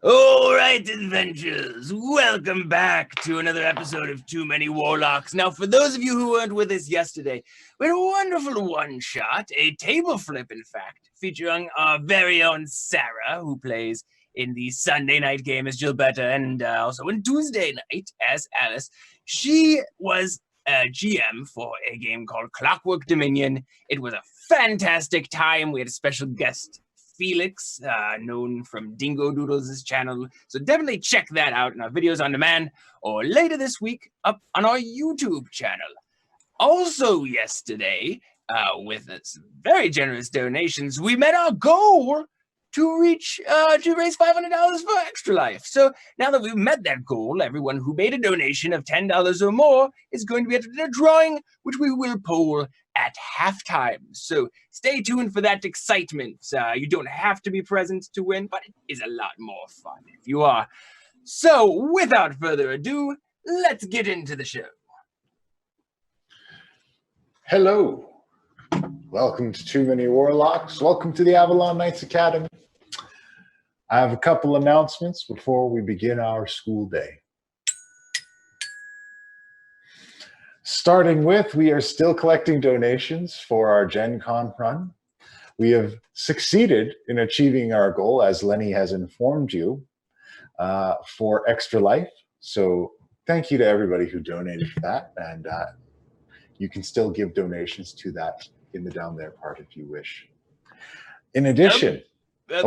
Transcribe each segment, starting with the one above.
All right, adventurers, welcome back to another episode of Too Many Warlocks. Now, for those of you who weren't with us yesterday, we had a wonderful one-shot, a table flip, in fact, featuring our very own Sarah, who plays in the Sunday night game as Gilberta, and also in Tuesday night as Alice. She was a GM for a game called Clockwork Dominion. It was a fantastic time. We had a special guest, Felix, known from Dingo Doodles' channel. So definitely check that out in our videos on demand or later this week up on our YouTube channel. Also yesterday, with some very generous donations, we met our goal to raise $500 for Extra Life. So now that we've met that goal, everyone who made a donation of $10 or more is going to be entered in a drawing, which we will poll at halftime. So stay tuned for that excitement. You don't have to be present to win, but it is a lot more fun if you are. So without further ado, let's get into the show. Hello. Welcome to Too Many Warlocks. Welcome to the Avalon Knights Academy. I have a couple announcements before we begin our school day. Starting with, we are still collecting donations for our Gen Con run. We have succeeded in achieving our goal, as Lenny has informed you, for Extra Life. So thank you to everybody who donated for that. And you can still give donations to that in the down there part if you wish. In addition... It's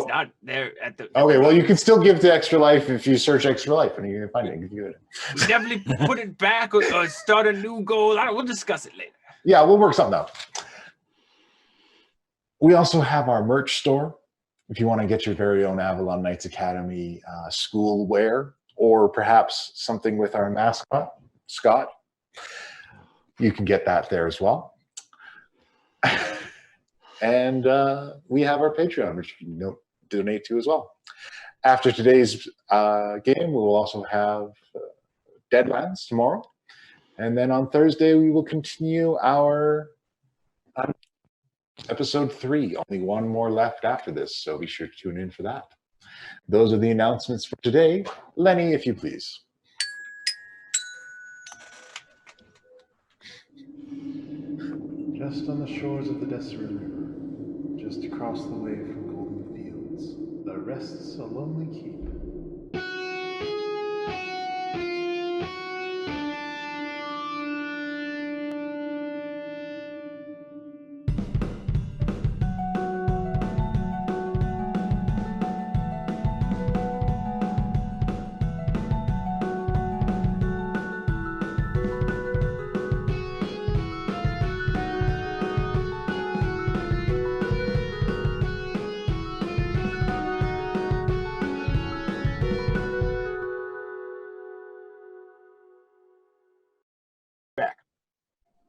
not there at the... Okay, well, you can still give to Extra Life if you search Extra Life and you can find it. You can do it. We definitely put it back or start a new goal. We'll discuss it later. Yeah, we'll work something out. We also have our merch store. If you want to get your very own Avalon Knights Academy school wear, or perhaps something with our mascot, Scott, you can get that there as well. And we have our Patreon, which you can donate to as well. After today's game, we will also have Deadlands tomorrow. And then on Thursday, we will continue our episode 3. Only one more left after this, so be sure to tune in for that. Those are the announcements for today. Lenny, if you please. Just on the shores of the Deseret River, just across the way from Golden Fields, there rests a lonely keep.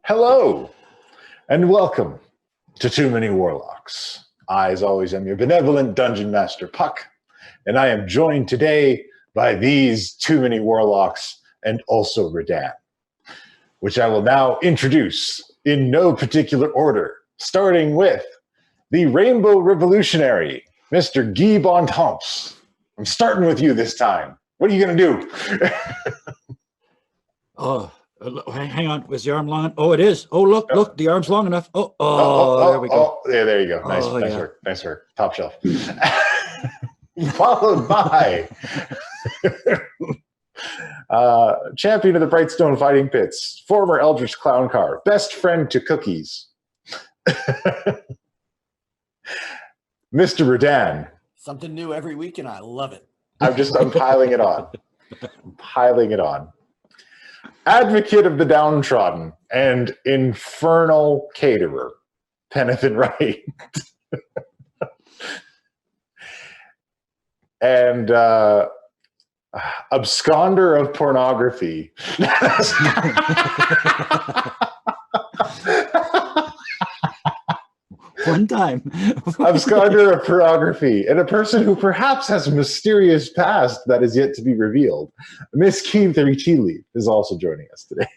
Hello, and welcome to Too Many Warlocks. I, as always, am your benevolent Dungeon Master, Puck, and I am joined today by these Too Many Warlocks and also Redan, which I will now introduce in no particular order, starting with the Rainbow Revolutionary, Mr. Guy Bontemps. I'm starting with you this time. What are you going to do? Hang on. Was the arm long enough? Oh, it is. Oh, look, the arm's long enough. There we go. There you go. Nice work. Nice work. Top shelf. Followed by champion of the Brightstone Fighting Pits, former Eldritch Clown Car, best friend to Cookies, Mr. Redan. Something new every week, and I love it. I'm piling it on. Advocate of the downtrodden and infernal caterer, Penithan Wright. And absconder of pornography. One time. Absconder of pornography, and a person who perhaps has a mysterious past that is yet to be revealed. Miss Keen Tealeaf is also joining us today.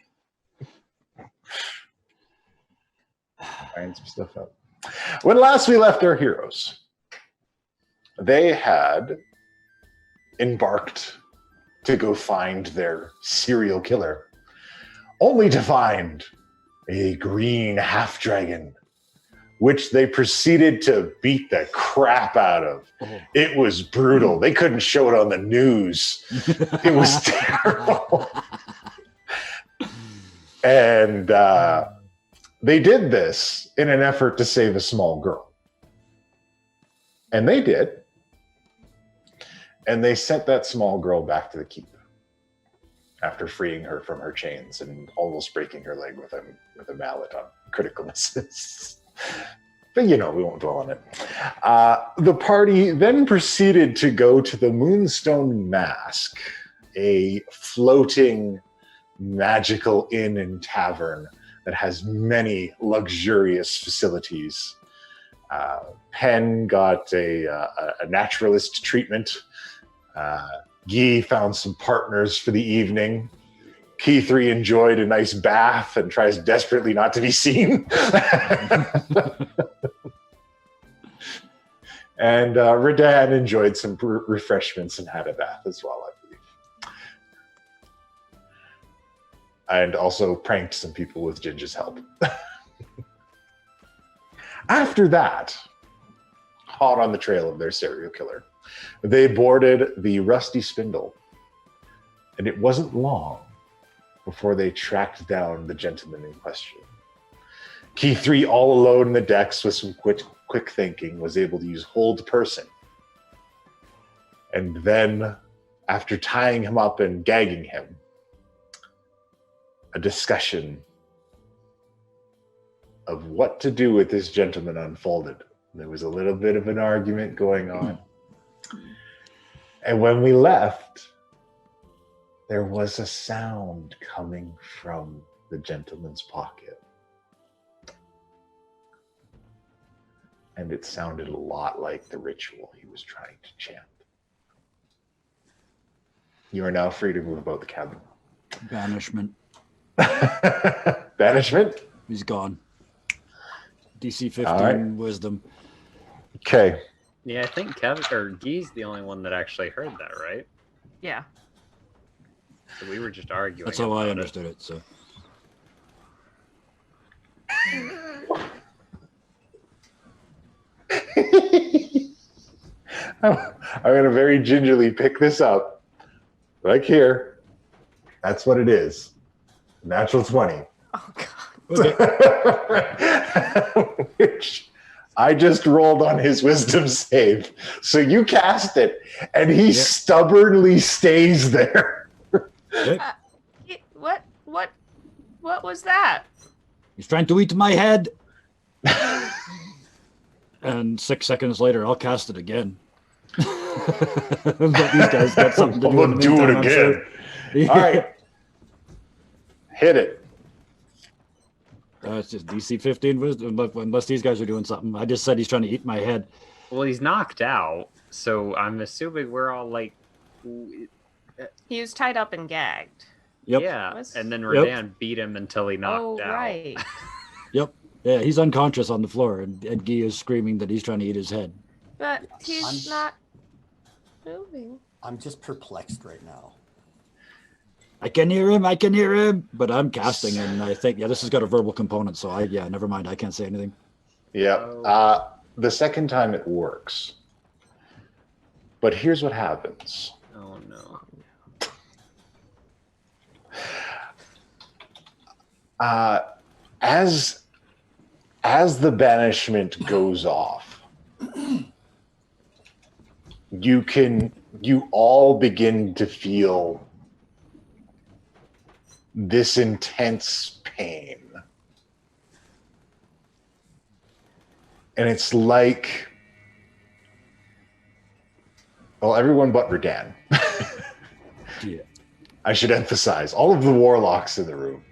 Find some stuff out. When last we left our heroes, they had embarked to go find their serial killer, only to find a green half-dragon, which they proceeded to beat the crap out of. Oh. It was brutal. They couldn't show it on the news. It was terrible. And they did this in an effort to save a small girl. And they did. And they sent that small girl back to the keep after freeing her from her chains and almost breaking her leg with a mallet on critical assists. But, we won't dwell on it. The party then proceeded to go to the Moonstone Mask, a floating magical inn and tavern that has many luxurious facilities. Penn got a naturalist treatment. Guy found some partners for the evening. Key 3 enjoyed a nice bath and tries desperately not to be seen. And Redan enjoyed some refreshments and had a bath as well, I believe. And also pranked some people with Ginger's help. After that, hot on the trail of their serial killer, they boarded the Rusty Spindle. And it wasn't long before they tracked down the gentleman in question. Key 3, all alone in the decks with some quick thinking, was able to use Hold Person. And then, after tying him up and gagging him, a discussion of what to do with this gentleman unfolded. There was a little bit of an argument going on. And when we left, there was a sound coming from the gentleman's pocket. And it sounded a lot like the ritual he was trying to chant. You are now free to move about the cabin. Banishment. Banishment? He's gone. DC 15 right. Wisdom. Okay. Yeah, I think Kevin or Guy's the only one that actually heard that, right? Yeah. So we were just arguing. That's how I about understood it. So I'm going to very gingerly pick this up. Like here. That's what it is. Natural 20. Oh God. Which I just rolled on his wisdom save. So you cast it, and he stubbornly stays there. What was that? he's trying to eat my head. And 6 seconds later, I'll cast it again. But these guys got something to do. I'm gonna do it again. Sure. All right. Hit it. It's just DC 15 Wisdom, but unless these guys are doing something. I just said he's trying to eat my head. Well, he's knocked out, so I'm assuming we're all like... He was tied up and gagged. Yep. Yeah, and then Redan beat him until he knocked out. Right. Yep. Yeah, he's unconscious on the floor, and Guy is screaming that he's trying to eat his head. But he's not moving. I'm just perplexed right now. I can hear him, but I'm casting, and I think, this has got a verbal component, so never mind, I can't say anything. Yeah. The second time it works. But here's what happens. Oh, no. As the banishment goes off, you all begin to feel this intense pain. And it's like, well, everyone but Redan. Yeah. I should emphasize, all of the warlocks in the room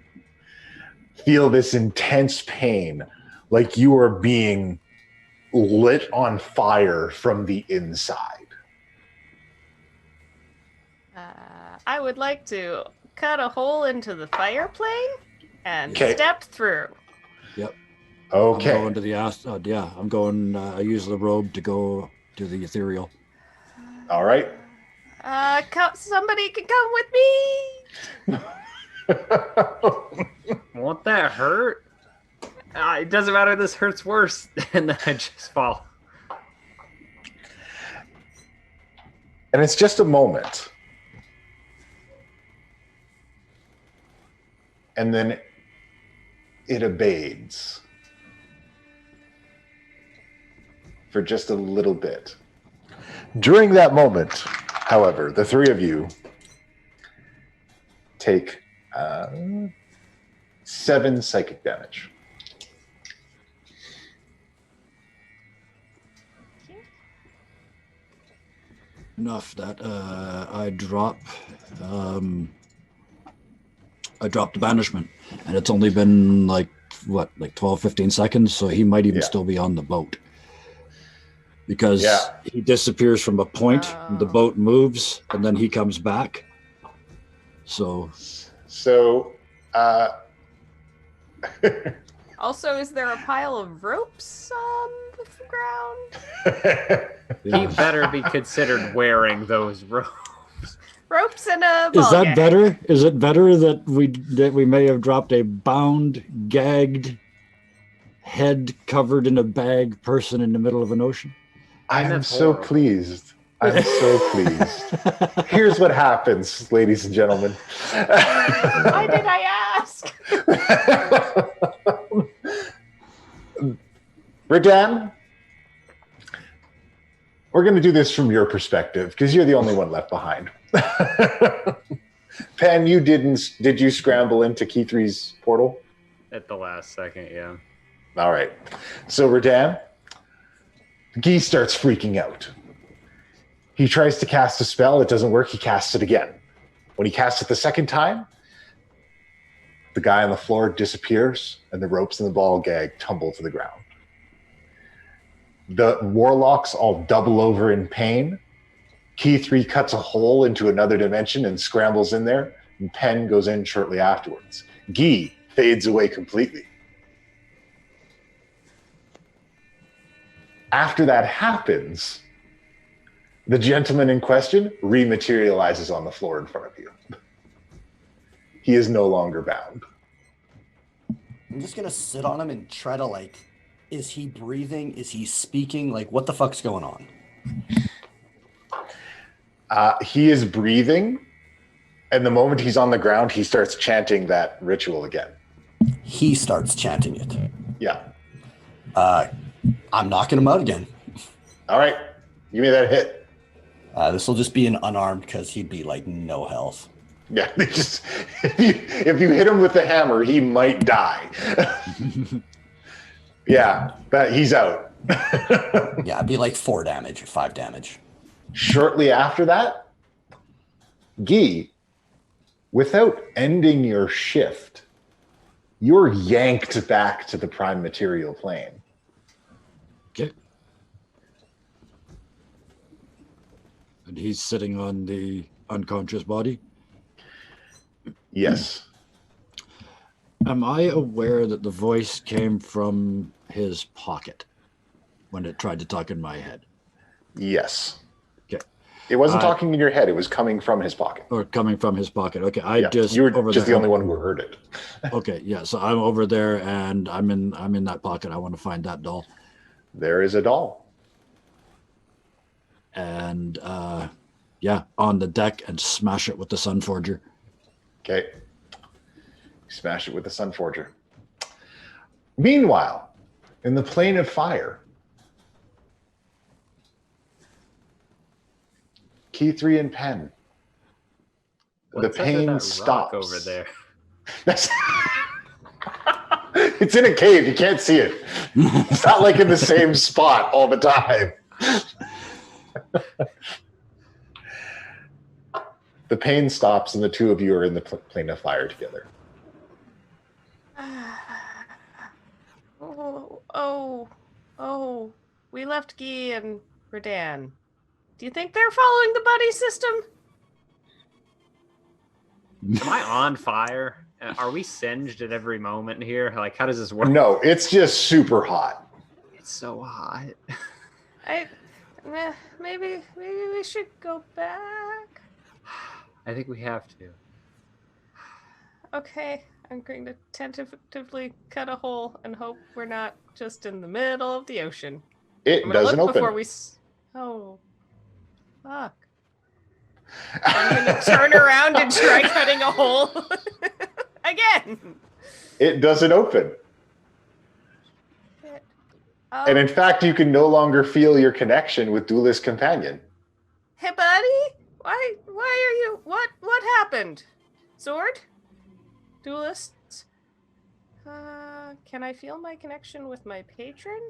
feel this intense pain, like you are being lit on fire from the inside. I would like to cut a hole into the fire plane and Okay. step through. Yep. Okay. I'm going to the I'm going, I use the robe to go to the ethereal. All right. Somebody can come with me. Won't that hurt? It doesn't matter. This hurts worse. And then I just fall. And it's just a moment. And then it abates for just a little bit. During that moment, however, the three of you take 7 psychic damage. Enough that I drop the banishment, and it's only been like 12, 15 seconds, so he might even still be on the boat. Because he disappears from a point, the boat moves, and then he comes back. So Also, is there a pile of ropes on the ground? He better be considered wearing those robes. Ropes and a ball is that gag. better? Is it better that we may have dropped a bound, gagged, head covered in a bag person in the middle of an ocean? I am so pleased. I'm so pleased. Here's what happens, ladies and gentlemen. Why did I ask? Redan, we're going to do this from your perspective because you're the only one left behind. Pen, you did you scramble into Key 3's portal? At the last second, yeah. All right. So Redan, Guy starts freaking out. He tries to cast a spell. It doesn't work. He casts it again. When he casts it the second time, the guy on the floor disappears and the ropes and the ball gag tumble to the ground. The warlocks all double over in pain. Key 3 cuts a hole into another dimension and scrambles in there, and Pen goes in shortly afterwards. Guy fades away completely. After that happens, the gentleman in question rematerializes on the floor in front of you. He is no longer bound. I'm just gonna sit on him and try to is he breathing? Is he speaking? What the fuck's going on? He is breathing, and the moment he's on the ground, he starts chanting that ritual again. He starts chanting it. Yeah. I'm knocking him out again. All right. Give me that hit. This will just be an unarmed because he'd be no health. Yeah. If you hit him with the hammer, he might die. Yeah. He's out. Yeah, it'd be 4 damage or 5 damage. Shortly after that, Guy, without ending your shift, you're yanked back to the prime material plane. Okay. And he's sitting on the unconscious body? Yes. Am I aware that the voice came from his pocket when it tried to talk in my head? Yes. Okay. It wasn't talking in your head. It was coming from his pocket. Or coming from his pocket. Okay. You were just the only one who heard it. Okay. Yeah. So I'm over there and I'm in that pocket. I want to find that doll. There is a doll. And on the deck and smash it with the Sunforger. Okay. Smash it with the Sunforger. Meanwhile, in the plane of fire, Key 3 and Pen. The pain stops over there. It's in a cave. You can't see it. It's not like in the same spot all the time. The pain stops and the two of you are in the plane of fire together. Oh, we left Guy and Redan. Do you think they're following the buddy system? Am I on fire? Are we singed at every moment here? How does this work? No, it's just super hot. It's so hot. maybe we should go back. I think we have to. Okay, I'm going to tentatively cut a hole and hope we're not just in the middle of the ocean. It I'm gonna doesn't look open. before we. Oh, fuck! I'm gonna turn around and try cutting a hole again. It doesn't open. Shit. And in fact, you can no longer feel your connection with Duelist Companion. Hey, buddy, why are you? What happened? Sword? Duelists? Can I feel my connection with my patron?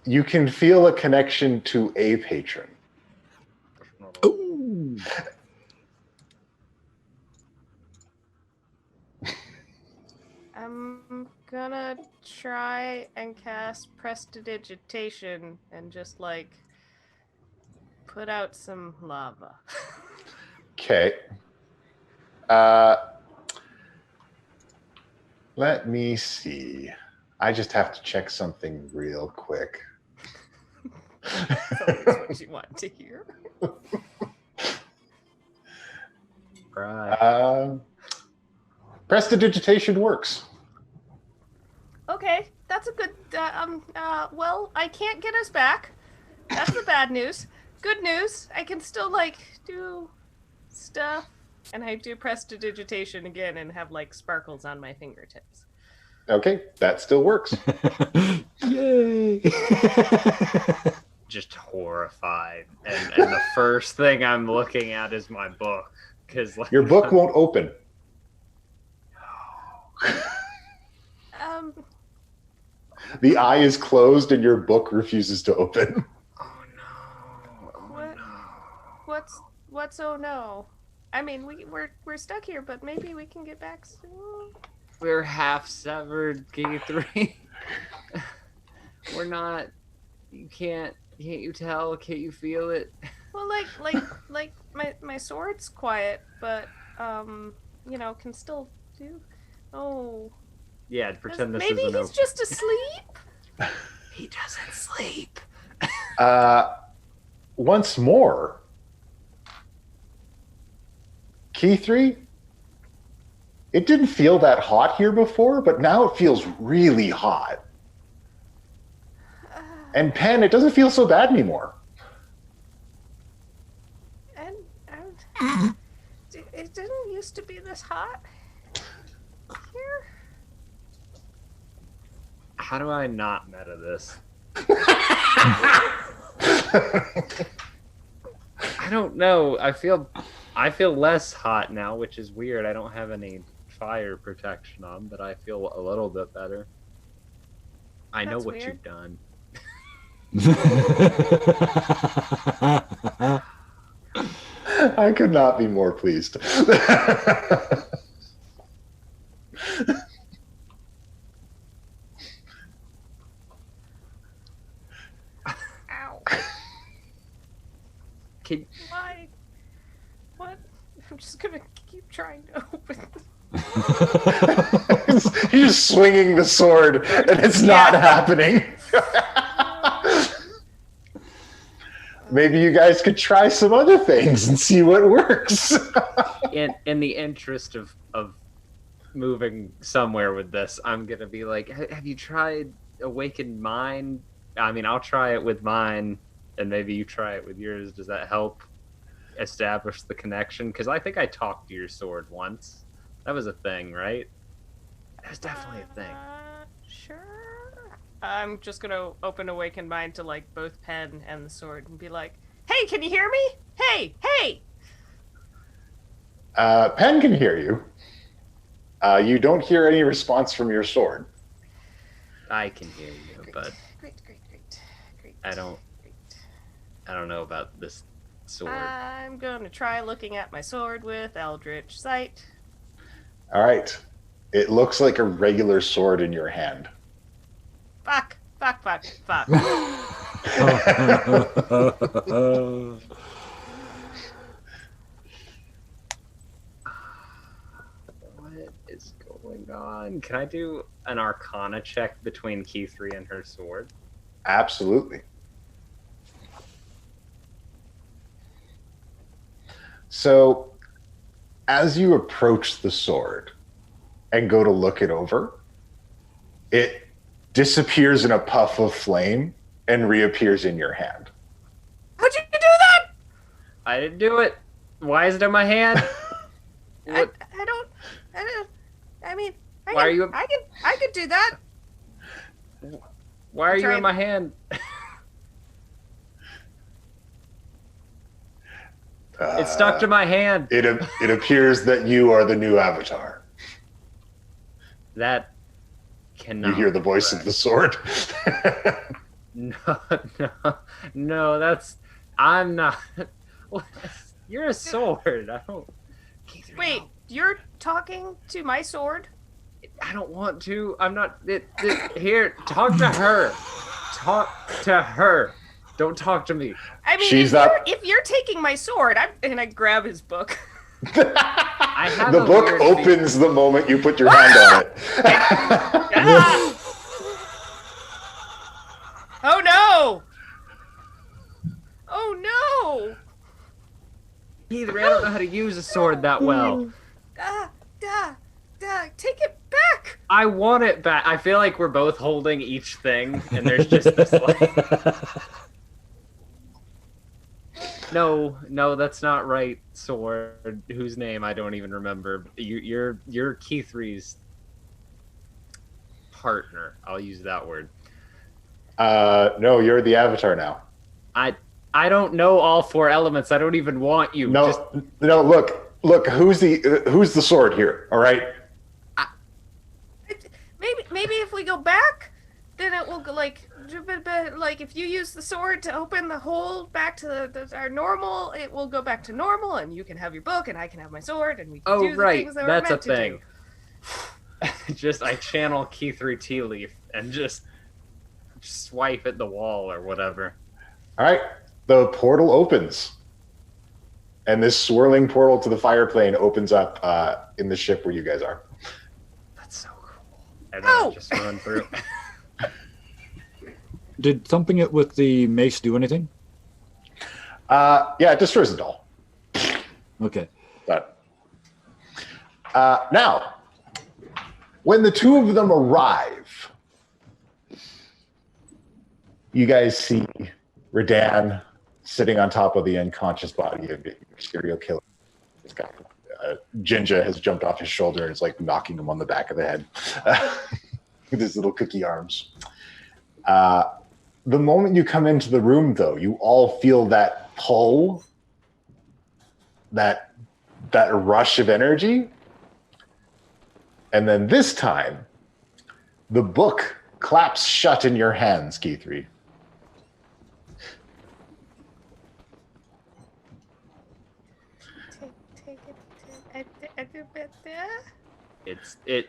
You can feel a connection to a patron. Ooh. I'm gonna try and cast Prestidigitation and just like put out some lava. Okay. Let me see. I just have to check something real quick. That's always what you want to hear. Right. Prestidigitation works. Okay, that's a good. Well, I can't get us back. That's the bad news. Good news, I can still like do stuff, and I do Prestidigitation again and have like sparkles on my fingertips. Okay, that still works. Yay! Just horrified, and the first thing I'm looking at is my book, because like, Your book won't open. The eye is closed and your book refuses to open. Oh no! What? What's oh no? I mean, we're stuck here, but maybe we can get back soon. We're half severed, K3. We're not. You can't you tell? Can't you feel it? Well, like my sword's quiet, but can still do. Oh. Yeah, pretend this maybe isn't he's open. just asleep. He doesn't sleep. Once more, Key 3, it didn't feel that hot here before, but now it feels really hot. And Pen, it doesn't feel so bad anymore. And it didn't used to be this hot here. How do I not meta this? I don't know. I feel less hot now, which is weird. I don't have any fire protection on, but I feel a little bit better. I know That's what weird. you've done. I could not be more pleased. Ow. Can Why? What? I'm just gonna keep trying to open. He's just swinging the sword, and it's not happening. Maybe you guys could try some other things and see what works. in the interest of moving somewhere with this, I'm gonna be like, have you tried Awakened Mind? I mean, I'll try it with mine, and maybe you try it with yours. Does that help establish the connection? Because I think I talked to your sword once. That was a thing, right? That was definitely a thing. Sure. I'm just gonna open Awakened Mind to like both pen and the sword and be like, "Hey, can you hear me? Hey, hey!" Pen can hear you. You don't hear any response from your sword. I can hear you, Great, but great. I don't know about this sword. I'm gonna try looking at my sword with Eldritch Sight. All right. It looks like a regular sword in your hand. Fuck. What is going on. Can I do an Arcana check between Key 3 and her sword? Absolutely. So, as you approach the sword and go to look it over, it disappears in a puff of flame and reappears in your hand. How'd you do that? I didn't do it. Why is it in my hand? What? I mean, Why are you? I could do that. Why are you Try- in my hand? It's stuck to my hand. It appears that you are the new avatar. That cannot. You hear the be voice correct. of the sword. No, that's. I'm not. You're a sword. I don't. Wait, you're talking to my sword? I don't want to. I'm not. Here, talk to her. Talk to her. Don't talk to me. I mean, She's if you're taking my sword, and I grab his book. I have The a book weird opens the moment you put your hand on it. Ah! Oh no! Oh no! Either I don't know how to use a sword that well. Take it back! I want it back. I feel like we're both holding each thing, and there's just this like. No, that's not right. Sword, whose name I don't even remember. You're Key 3's partner. I'll use that word. No, you're the avatar now. I don't know all four elements. I don't even want you. No, look. Who's the sword here? All right. Maybe if we go back, then it will go like if you use the sword to open the hole back to our normal, it will go back to normal, and you can have your book, and I can have my sword, and we can do the things that That's we're a meant to thing. do. Just I channel Key 3 Tealeaf and just swipe at the wall or whatever. All right. The portal opens, and this swirling portal to the fire plane opens up in the ship where you guys are. That's so cool. And then I Oh! just run through. Did thumping it with the mace do anything? Yeah, it destroys the doll. Okay. But now, when the two of them arrive, you guys see Redan sitting on top of the unconscious body of your serial killer. This guy, Jinja has jumped off his shoulder and is like knocking him on the back of the head with his little cookie arms. The moment you come into the room, though, you all feel that pull, that rush of energy. And then this time, the book claps shut in your hands, Key 3.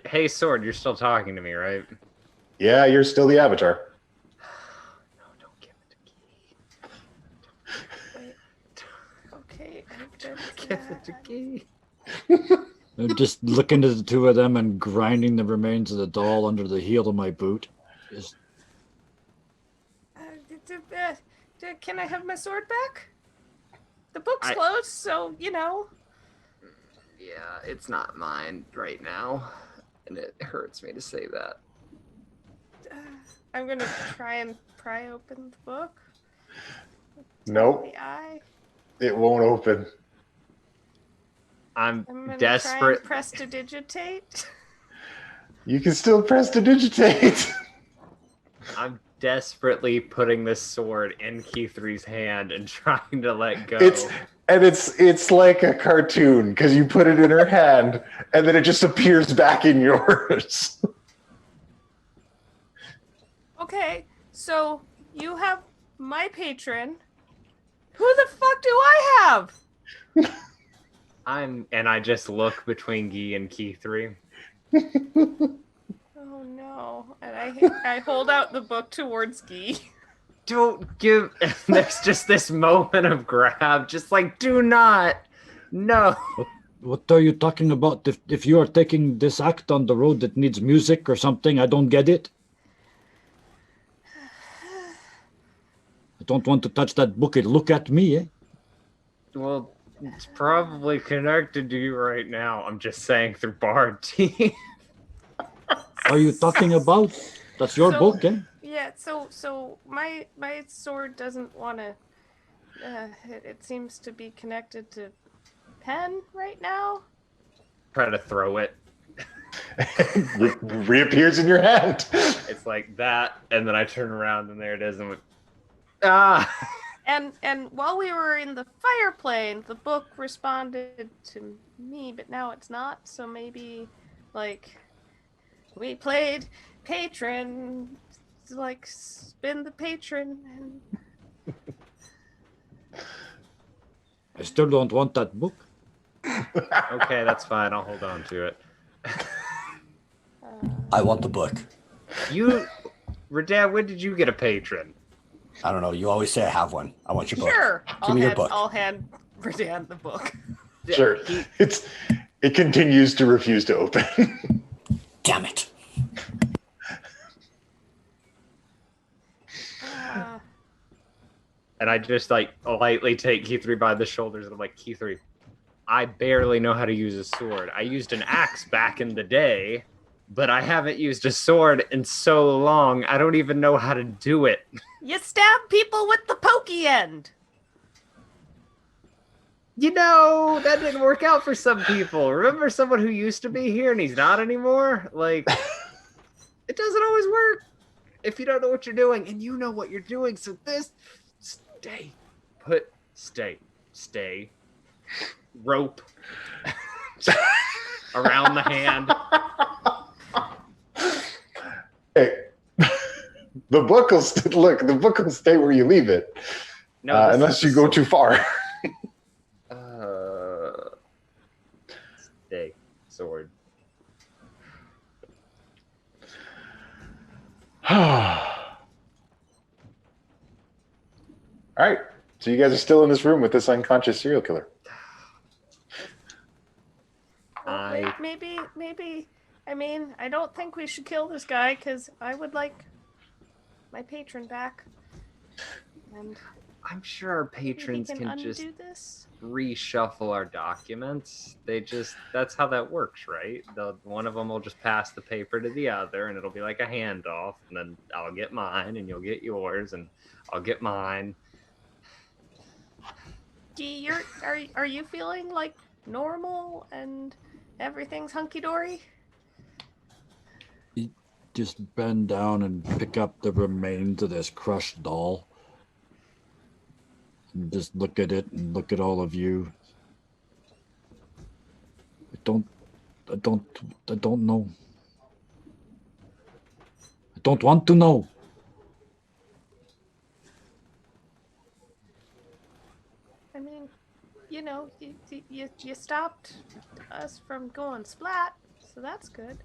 Hey, Sword, you're still talking to me, right? Yeah, you're still the avatar. No, don't give it to Key. Okay. Give it to Key. I'm just looking at the two of them and grinding the remains of the doll under the heel of my boot. Just, Can I have my sword back? The book's I- closed, so you know. Yeah, it's not mine right now, and it hurts me to say that. I'm gonna try and pry open the book. Nope, The eye. it won't open. I'm I'm gonna desperate. try and press to digitate. You can still press to digitate. I'm desperately putting this sword in Key 3's hand and trying to let go. It's like a cartoon because you put it in her hand and then it just appears back in yours. Okay, so you have my patron. Who the fuck do I have? And I just look between Guy and Key 3. Oh no! And I hold out the book towards Guy. Don't give. There's just this moment of grab, just like, do not. No. What are you talking about? If you are taking this act on the road that needs music or something, I don't get it. I don't want to touch that book and look at me, eh? Well, it's probably connected to you right now. I'm just saying through barred teeth. Are you talking about? That's your book, eh? Yeah, so my sword doesn't want to. It seems to be connected to pen right now. Try to throw it. Reappears in your hand. It's like that, and then I turn around and there it is. And I'm like, ah. And while we were in the fire plane, the book responded to me, but now it's not. So maybe, like, we played Patron, like spin the Patron. And... I still don't want that book. Okay, that's fine. I'll hold on to it. I want the book. You, Radan, when did you get a patron? I don't know. You always say I have one. I want your book. Sure. Give me your book. I'll hand Radan the book. Sure. It continues to refuse to open. Damn it. And I just like lightly take Key 3 by the shoulders and I'm like, Key 3, I barely know how to use a sword. I used an axe back in the day, but I haven't used a sword in so long, I don't even know how to do it. You stab people with the pokey end. You know, that didn't work out for some people. Remember someone who used to be here and he's not anymore? Like, it doesn't always work if you don't know what you're doing, and you know what you're doing. So stay, rope around the hand. Hey, the book will the book will stay where you leave it, unless you go too far. Stay, sword. All right, so you guys are still in this room with this unconscious serial killer. Maybe. I mean, I don't think we should kill this guy because I would like my patron back. And I'm sure our patrons can just this. reshuffle our documents. That's how that works, right? One of them will just pass the paper to the other and it'll be like a handoff, and then I'll get mine and you'll get yours and I'll get mine. Are you feeling like normal and everything's hunky-dory? You just bend down and pick up the remains of this crushed doll. And just look at it and look at all of you. I don't know. I don't want to know. I mean, you know, you stopped us from going splat, so that's good.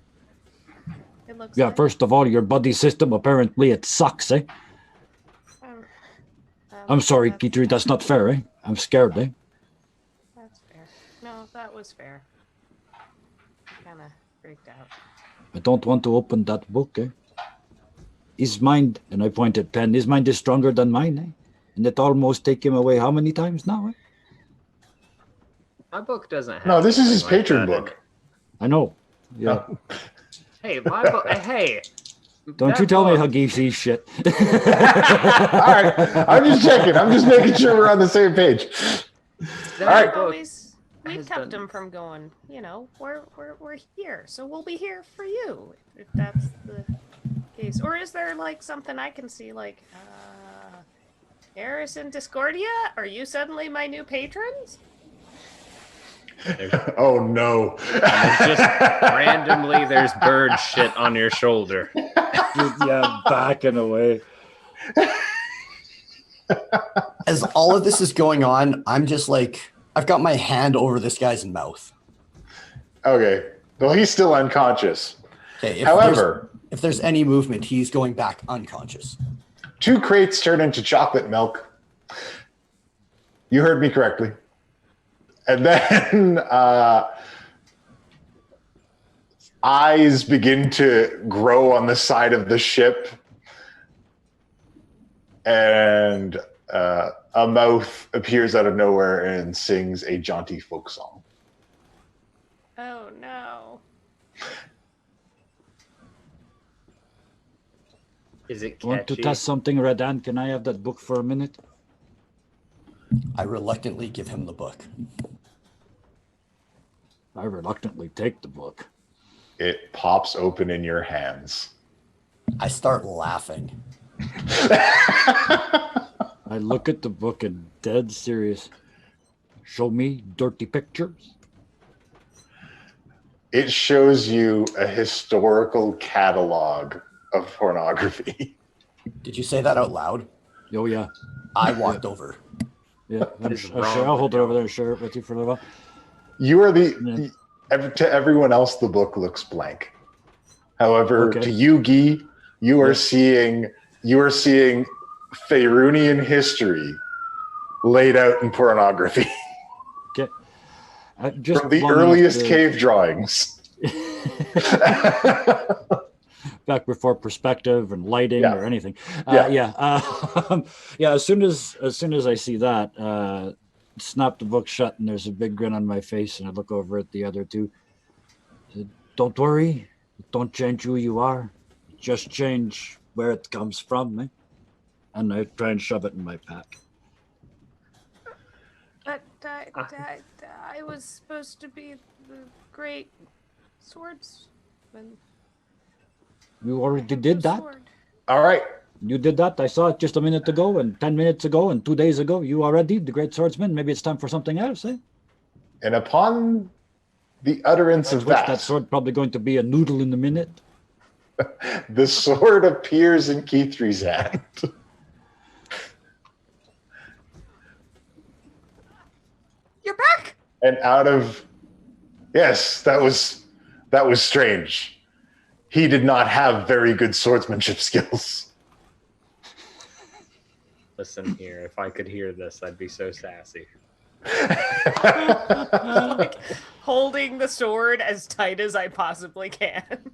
It looks like. First of all, your buddy system, apparently it sucks, eh? I'm sorry, Kitri, that's not fair, eh? I'm scared, eh? That's fair. No, that was fair. Kind of freaked out. I don't want to open that book, eh? His mind, and I pointed pen, his mind is stronger than mine, eh? And it almost take him away how many times now, eh? My book doesn't have. No, this is his like patron book. I know. Yeah. Hey, my book. Hey. Don't you tell me how he sees shit. All right, I'm just checking. I'm just making sure we're on the same page. All right. We've kept him from going. You know, we're here, so we'll be here for you if that's the case. Or is there like something I can see, like, Eris and Discordia? Are you suddenly my new patrons? Oh no! Just randomly, there's bird shit on your shoulder. Yeah, backing away. As all of this is going on, I'm just like, I've got my hand over this guy's mouth. Okay. Well, he's still unconscious. Okay. However, if there's any movement, he's going back unconscious. 2 crates turn into chocolate milk. You heard me correctly. And then eyes begin to grow on the side of the ship, and a mouth appears out of nowhere and sings a jaunty folk song. Oh no. Is it catchy? Want to test something, Redan? Can I have that book for a minute? I reluctantly give him the book. I reluctantly take the book. It pops open in your hands. I start laughing. I look at the book and dead serious. Show me dirty pictures. It shows you a historical catalog of pornography. Did you say that out loud? Oh, yeah. I walked over. Yeah. I'll hold it over there and share it with you for a little while. You are to everyone else, the book looks blank. However, to you, Guy, you are seeing Faerunian history laid out in pornography. Okay. Just from the earliest cave drawings. Back before perspective and lighting or anything. Yeah. As soon as I see that, snap the book shut and there's a big grin on my face, and I look over at the other two. Don't worry, don't change who you are. Just change where it comes from, eh? And I try and shove it in my pack. But I was supposed to be the great swordsman. You already did that? All right. You did that. I saw it just a minute ago, and 10 minutes ago, and 2 days ago. You already the great swordsman. Maybe it's time for something else, eh? And upon the utterance of that sword probably going to be a noodle in a minute. The sword appears in Keythree's hand. You're back. And yes, that was strange. He did not have very good swordsmanship skills. Listen here, if I could hear this, I'd be so sassy. Like, holding the sword as tight as I possibly can.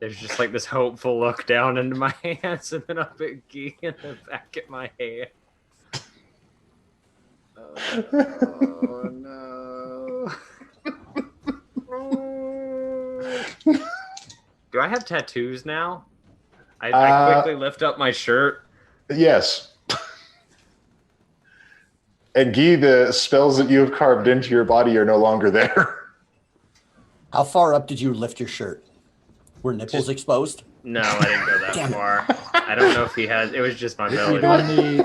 There's just like this hopeful look down into my hands and then up at Guy and then back at my hand. Oh no. Do I have tattoos now? I quickly lift up my shirt. Yes. And Guy, the spells that you have carved into your body are no longer there. How far up did you lift your shirt? Were nipples exposed? No, I didn't go that far. I don't know if he has. It was just my belly.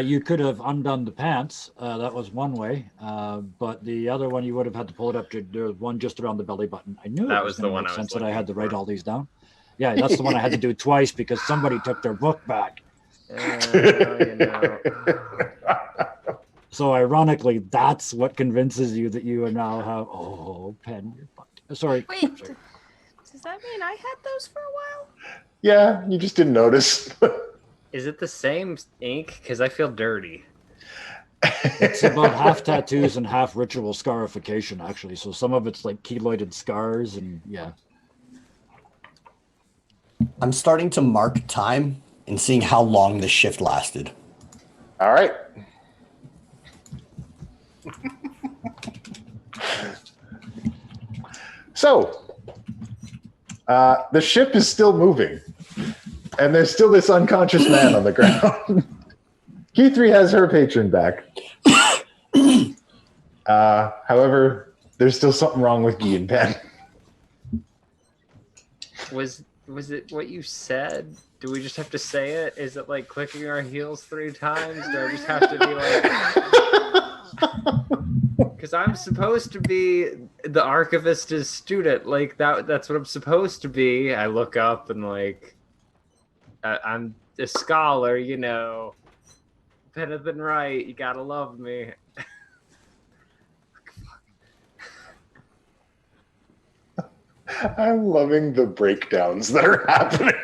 You could have undone the pants. That was one way. But the other one, you would have had to pull it up to the one just around the belly button. I knew that it was the one I was sense that I had to write all these down. Yeah, that's the one I had to do twice because somebody took their book back. So ironically, that's what convinces you that you now have pen. Sorry. Wait, does that mean I had those for a while? Yeah, you just didn't notice. Is it the same ink? Because I feel dirty. It's about half tattoos and half ritual scarification, actually. So some of it's like keloided scars, and yeah. I'm starting to mark time and seeing how long the shift lasted. All right. So, the ship is still moving, and there's still this unconscious man on the ground. Key3 has her patron back. However, there's still something wrong with Guy and Pen. Was it what you said? Do we just have to say it? Is it like clicking our heels 3 times? Do I just have to be like... Because I'm supposed to be the archivist's student. Like, that's what I'm supposed to be. I look up and like... I'm a scholar, you know. Better than right. You gotta love me. I'm loving the breakdowns that are happening.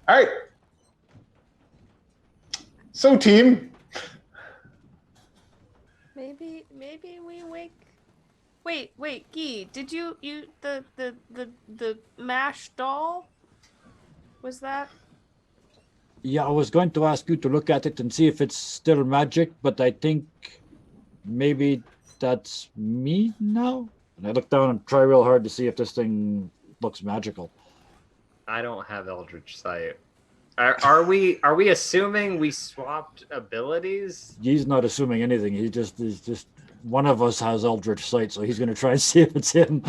All right. So, team. Maybe we wake. Wait, Guy, did you the mash doll? Was that? Yeah, I was going to ask you to look at it and see if it's still magic, but I think maybe that's me now. And I look down and try real hard to see if this thing looks magical. I don't have Eldritch Sight. Are we assuming we swapped abilities? He's not assuming anything. He's just one of us has Eldritch Sight, so he's going to try and see if it's him.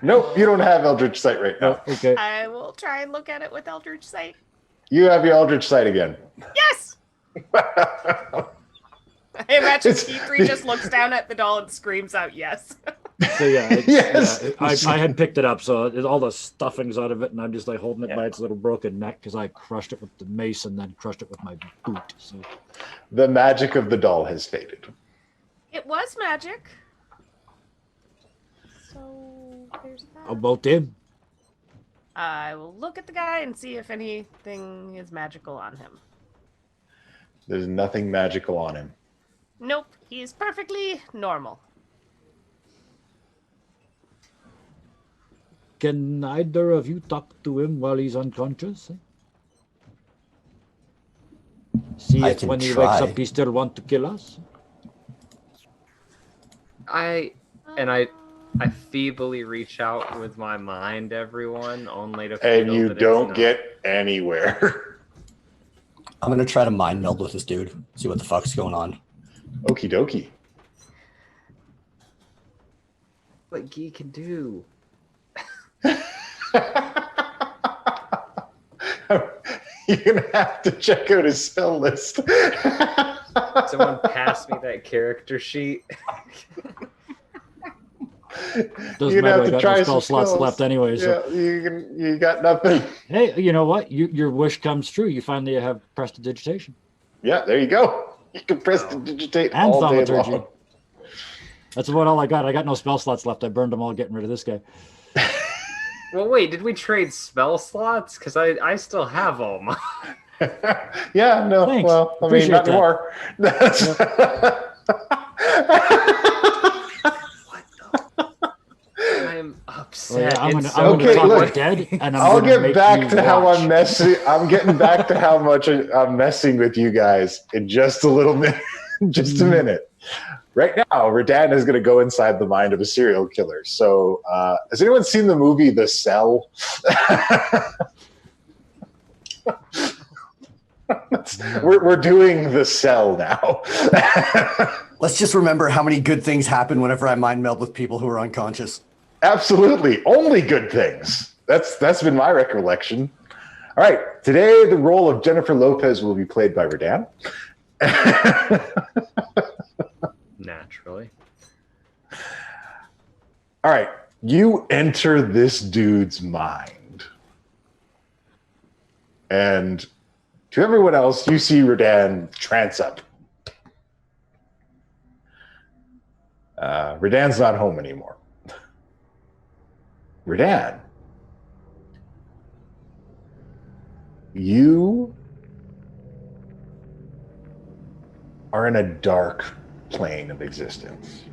Nope, you don't have Eldritch Sight right now. Oh, okay. I will try and look at it with Eldritch Sight. You have your Eldritch Sight again. Yes! I imagine T3 just looks down at the doll and screams out yes. So yeah, Yes. I had picked it up, so all the stuffing's out of it, and I'm just like holding it by its little broken neck because I crushed it with the mace and then crushed it with my boot. So The magic of the doll has faded. It was magic. So there's that. about him. I will look at the guy and see if anything is magical on him. There's nothing magical on him. Nope, he's perfectly normal. Can either of you talk to him while he's unconscious? See I if can when he try. wakes up he still want to kill us? I feebly reach out with my mind, everyone, only to feel And you that don't it's get anywhere. I'm gonna try to mind meld with this dude. See what the fuck's going on. Okie dokie. what Guy can do. You're gonna have to check out his spell list. Someone pass me that character sheet. Doesn't matter, I got no spell slots left anyway. So. Yeah, you got nothing. Hey, you know what? Your wish comes true. You finally have prestidigitation. Yeah, there you go. You can prestidigitate And all day thaumaturgy. long. That's about all I got. I got no spell slots left. I burned them all getting rid of this guy. Well, wait, did we trade spell slots? Because I still have all mine. Yeah, no, Thanks. well, I mean, Appreciate not that. anymore. That's- I'm upset. I'm It's gonna Okay, talk look, to dead, and I'll gonna get make back you to how watch. I'm messing. I'm getting back to how much I'm messing with you guys in just a little minute. Just a minute. Right now, Radan is going to go inside the mind of a serial killer. So, has anyone seen the movie The Cell? We're doing The Cell now. Let's just remember how many good things happen whenever I mind meld with people who are unconscious. Absolutely. Only good things. That's been my recollection. All right. Today, the role of Jennifer Lopez will be played by Radan. naturally. All right. You enter this dude's mind. And to everyone else, you see Radan trance up. Radan's not home anymore. Radan, you are in a dark plane of existence.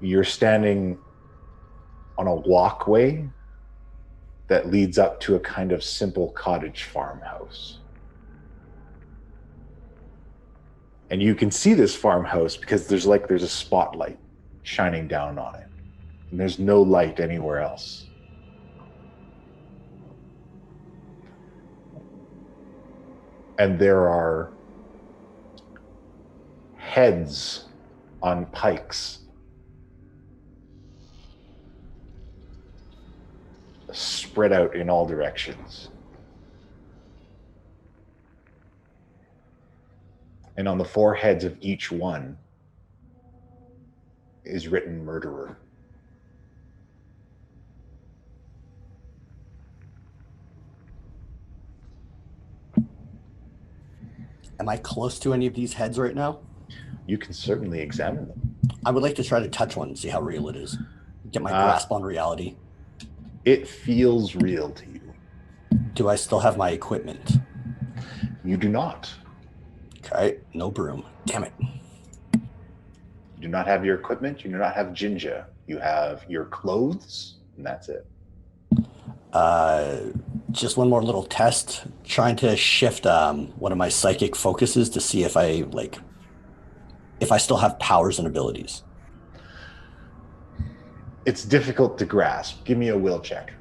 You're standing on a walkway that leads up to a kind of simple cottage farmhouse. And you can see this farmhouse because there's a spotlight shining down on it. And there's no light anywhere else. And there are heads on pikes spread out in all directions. And on the foreheads of each one is written murderer. Am I close to any of these heads right now? You can certainly examine them. I would like to try to touch one and see how real it is. Get my grasp on reality. It feels real to you. Do I still have my equipment? You do not. Okay, no broom. Damn it. You do not have your equipment. You do not have ginger. You have your clothes, and that's it. Just one more little test. Trying to shift one of my psychic focuses to see if I still have powers and abilities. It's difficult to grasp. Give me a will check.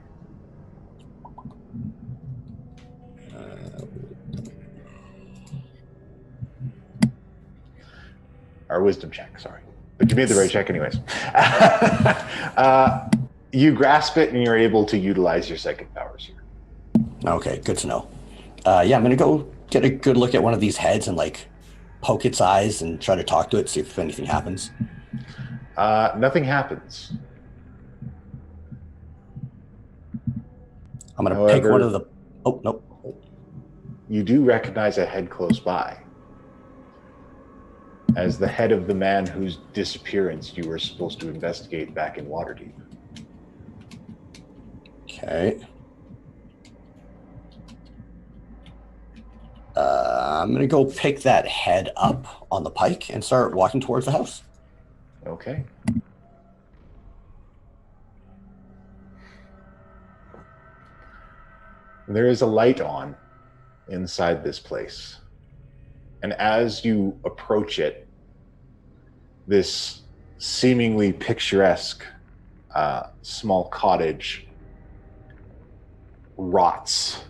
Or wisdom check, sorry. But you made the right check anyways. You grasp it and you're able to utilize your psychic powers here. Okay, good to know. Yeah, I'm going to go get a good look at one of these heads and like poke its eyes and try to talk to it, see if anything happens. Nothing happens. I'm going to pick one of the... Oh, nope. You do recognize a head close by as the head of the man whose disappearance you were supposed to investigate back in Waterdeep. Okay. I'm going to go pick that head up on the pike and start walking towards the house. Okay. There is a light on inside this place. And as you approach it, this seemingly picturesque small cottage rots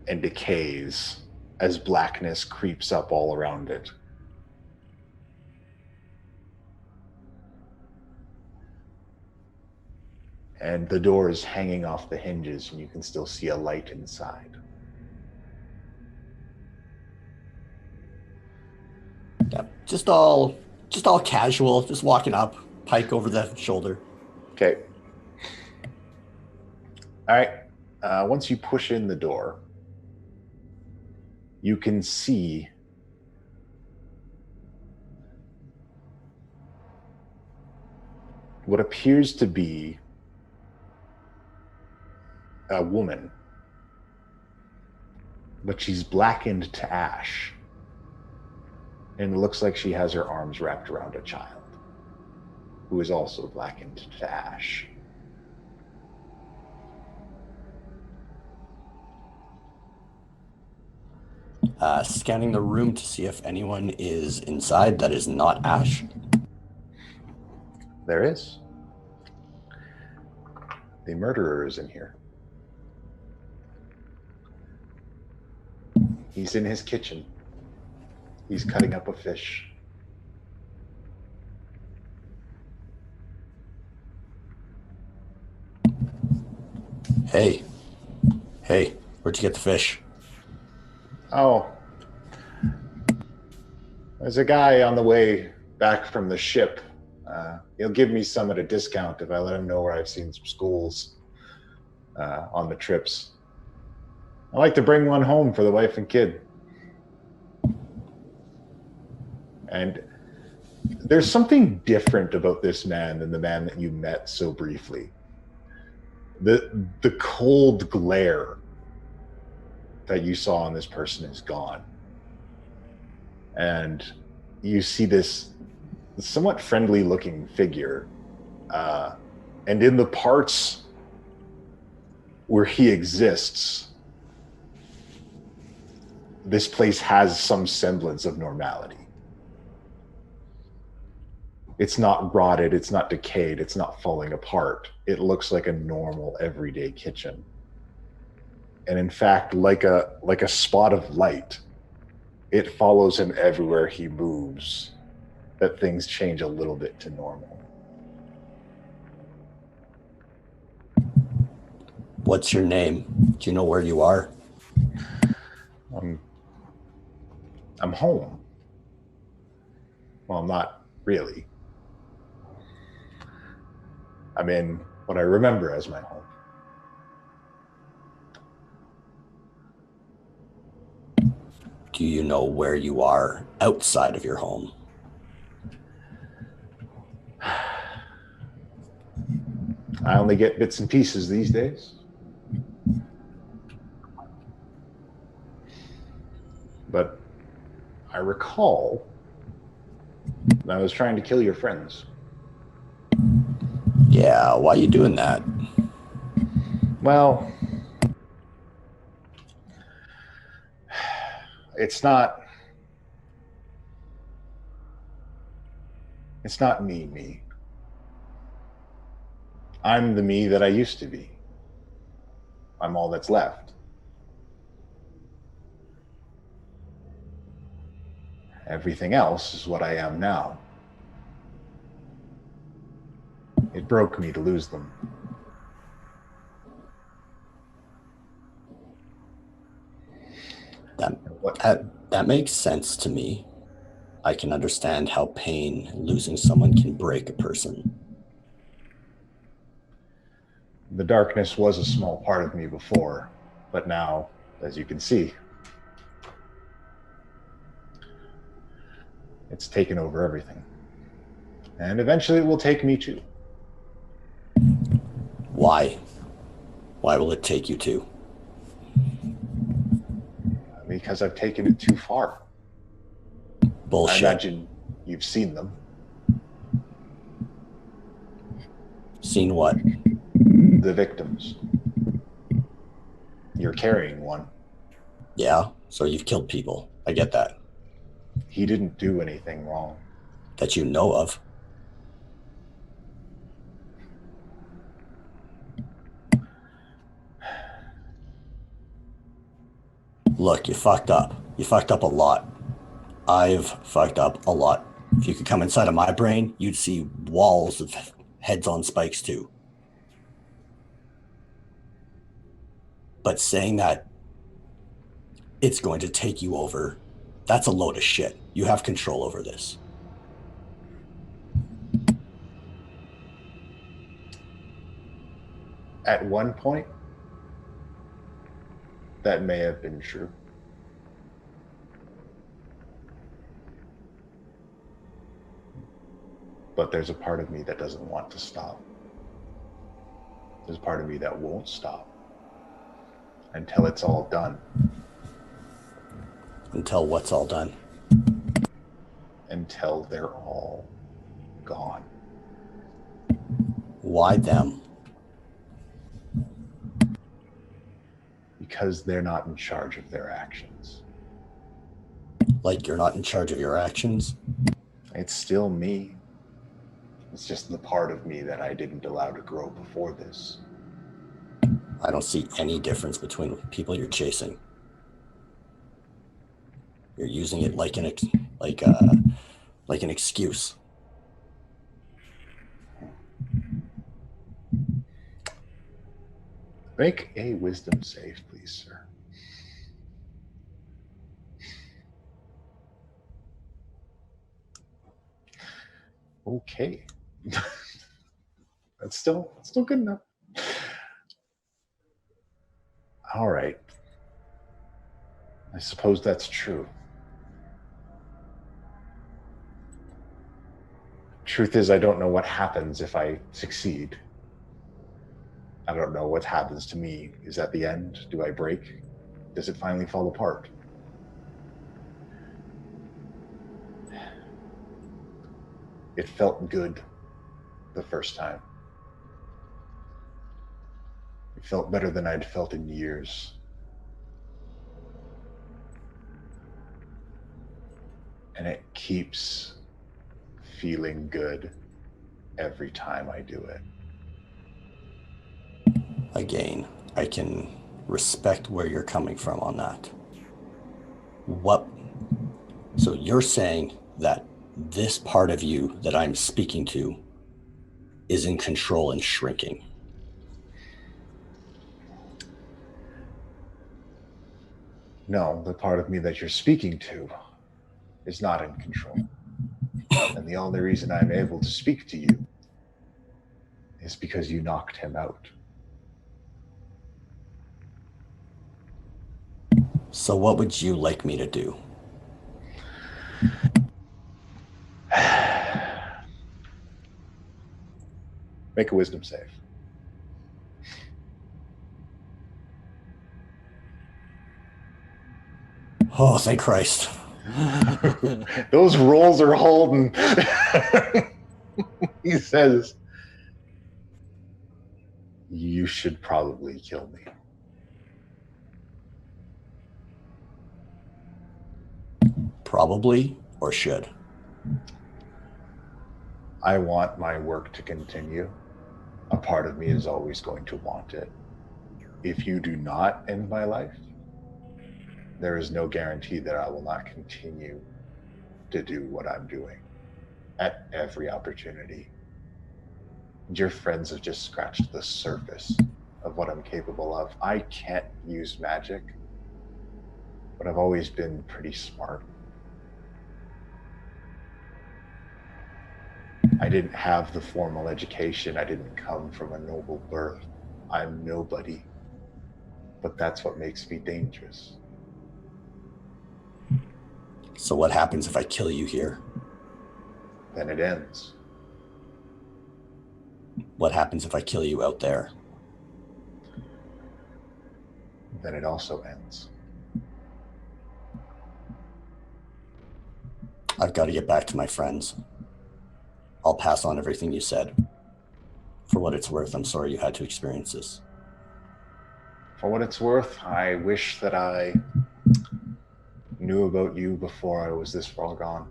and decays as blackness creeps up all around it. And the door is hanging off the hinges and you can still see a light inside. Yeah, just all casual, just walking up, pike over the shoulder. Okay. All right. Once you push in the door, you can see what appears to be a woman, but she's blackened to ash. And it looks like she has her arms wrapped around a child who is also blackened to ash. Scanning the room to see if anyone is inside that is not Ash. There is. The murderer is in here. He's in his kitchen. He's cutting up a fish. Hey, where'd you get the fish? Oh, there's a guy on the way back from the ship. He'll give me some at a discount if I let him know where I've seen some schools on the trips. I like to bring one home for the wife and kid. And there's something different about this man than the man that you met so briefly. The cold glare that you saw on this person is gone. And you see this somewhat friendly looking figure. And in the parts where he exists, this place has some semblance of normality. It's not rotted, it's not decayed, it's not falling apart. It looks like a normal everyday kitchen. And in fact, like a spot of light, it follows him everywhere he moves, that things change a little bit to normal. What's your name? Do you know where you are? I'm home. Well, not really. I'm in what I remember as my home. Do you know where you are outside of your home? I only get bits and pieces these days. But I recall that I was trying to kill your friends. Yeah, why are you doing that? Well, it's not me. I'm the me that I used to be. I'm all that's left. Everything else is what I am now. It broke me to lose them. That makes sense to me. I can understand how pain, losing someone, can break a person. The darkness was a small part of me before, but now, as you can see, it's taken over everything. And eventually it will take me too. Why? Why will it take you to? Because I've taken it too far. Bullshit. I imagine you've seen them. Seen what? The victims. You're carrying one. Yeah, so you've killed people. I get that. He didn't do anything wrong. That you know of. Look, you fucked up. You fucked up a lot. I've fucked up a lot. If you could come inside of my brain, you'd see walls of heads on spikes too. But saying that it's going to take you over, that's a load of shit. You have control over this. At one point, that may have been true. But there's a part of me that doesn't want to stop. There's a part of me that won't stop until it's all done. Until what's all done? Until they're all gone. Why them? Because they're not in charge of their actions. Like you're not in charge of your actions? It's still me. It's just the part of me that I didn't allow to grow before this. I don't see any difference between people you're chasing. You're using it like an excuse. Make a wisdom save, please, sir. Okay. That's still good enough. All right. I suppose that's true. Truth is, I don't know what happens if I succeed. I don't know what happens to me. Is that the end? Do I break? Does it finally fall apart? It felt good the first time. It felt better than I'd felt in years. And it keeps feeling good every time I do it. Again, I can respect where you're coming from on that. So you're saying that this part of you that I'm speaking to is in control and shrinking. No, the part of me that you're speaking to is not in control. And the only reason I'm able to speak to you is because you knocked him out. So what would you like me to do? Make a wisdom save. Oh, thank Christ. Those rolls are holding. He says, you should probably kill me. Probably or should? I want my work to continue. A part of me is always going to want it. If you do not end my life, there is no guarantee that I will not continue to do what I'm doing at every opportunity. Your friends have just scratched the surface of what I'm capable of. I can't use magic, but I've always been pretty smart. I didn't have the formal education. I didn't come from a noble birth. I'm nobody. But that's what makes me dangerous. So what happens if I kill you here? Then it ends. What happens if I kill you out there? Then it also ends. I've got to get back to my friends. I'll pass on everything you said. For what it's worth, I'm sorry you had to experience this. For what it's worth, I wish that I knew about you before I was this far gone.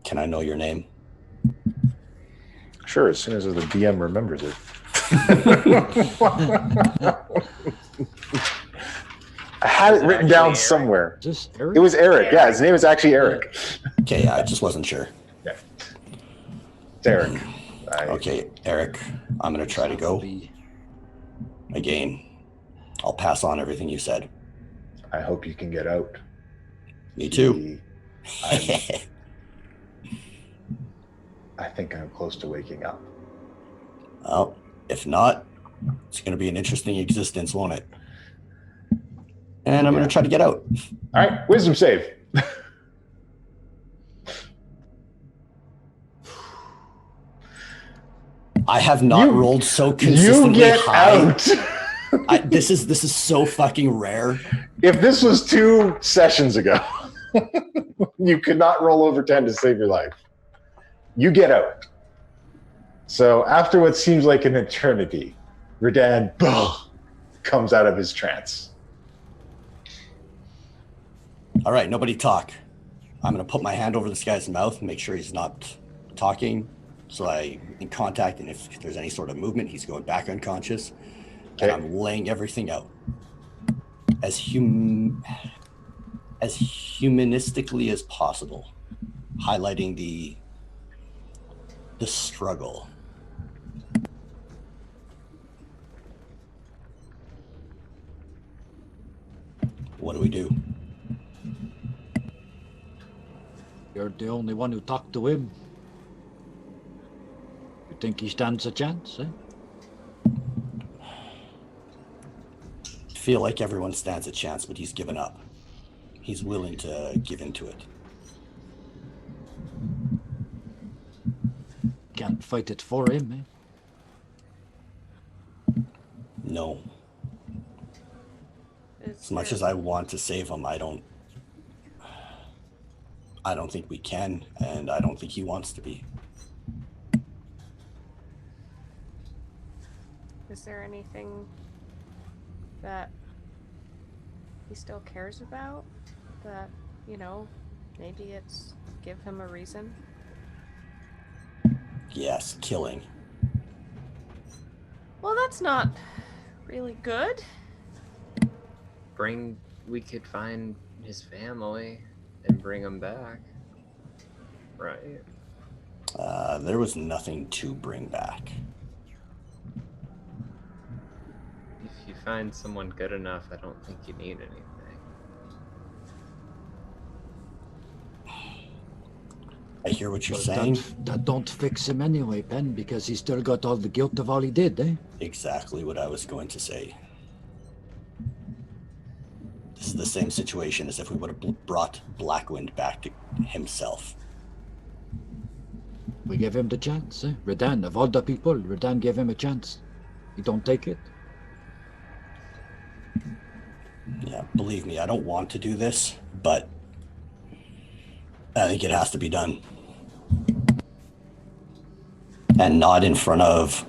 Can I know your name? Sure, as soon as the DM remembers it. I had it written down somewhere. Is this Eric? It was Eric. Yeah, his name is actually Eric. Okay, yeah, I just wasn't sure. Yeah. It's Eric. Okay, Eric, I'm going to try to go. Again, I'll pass on everything you said. I hope you can get out. Me too. I think I'm close to waking up. Well, if not, it's going to be an interesting existence, won't it? And I'm going to try to get out. All right, wisdom save. I have not rolled so consistently You get high. out. This is so fucking rare. If this was 2 sessions ago, you could not roll over 10 to save your life. You get out. So after what seems like an eternity, Redan comes out of his trance. All right, nobody talk. I'm going to put my hand over this guy's mouth and make sure he's not talking. So I in contact, and if there's any sort of movement, he's going back unconscious. Okay. And I'm laying everything out as humanistically as possible, highlighting the struggle. What do we do? You're the only one who talked to him. You think he stands a chance, eh? I feel like everyone stands a chance, but he's given up. He's willing to give into it. Can't fight it for him, eh? No. As much as I want to save him, I don't think we can, and I don't think he wants to be. Is there anything that he still cares about? That, you know, maybe it's give him a reason? Yes, killing. Well, that's not really good. We could find his family and bring him back. Right. There was nothing to bring back. If you find someone good enough, I don't think you need anything. I hear what you're But saying. that don't fix him anyway, Ben, because he's still got all the guilt of all he did, eh? Exactly what I was going to say. This is the same situation as if we would have brought Blackwind back to himself. We gave him the chance, eh? Redan, of all the people, Redan gave him a chance. He don't take it. Yeah, believe me, I don't want to do this, but I think it has to be done. And not in front of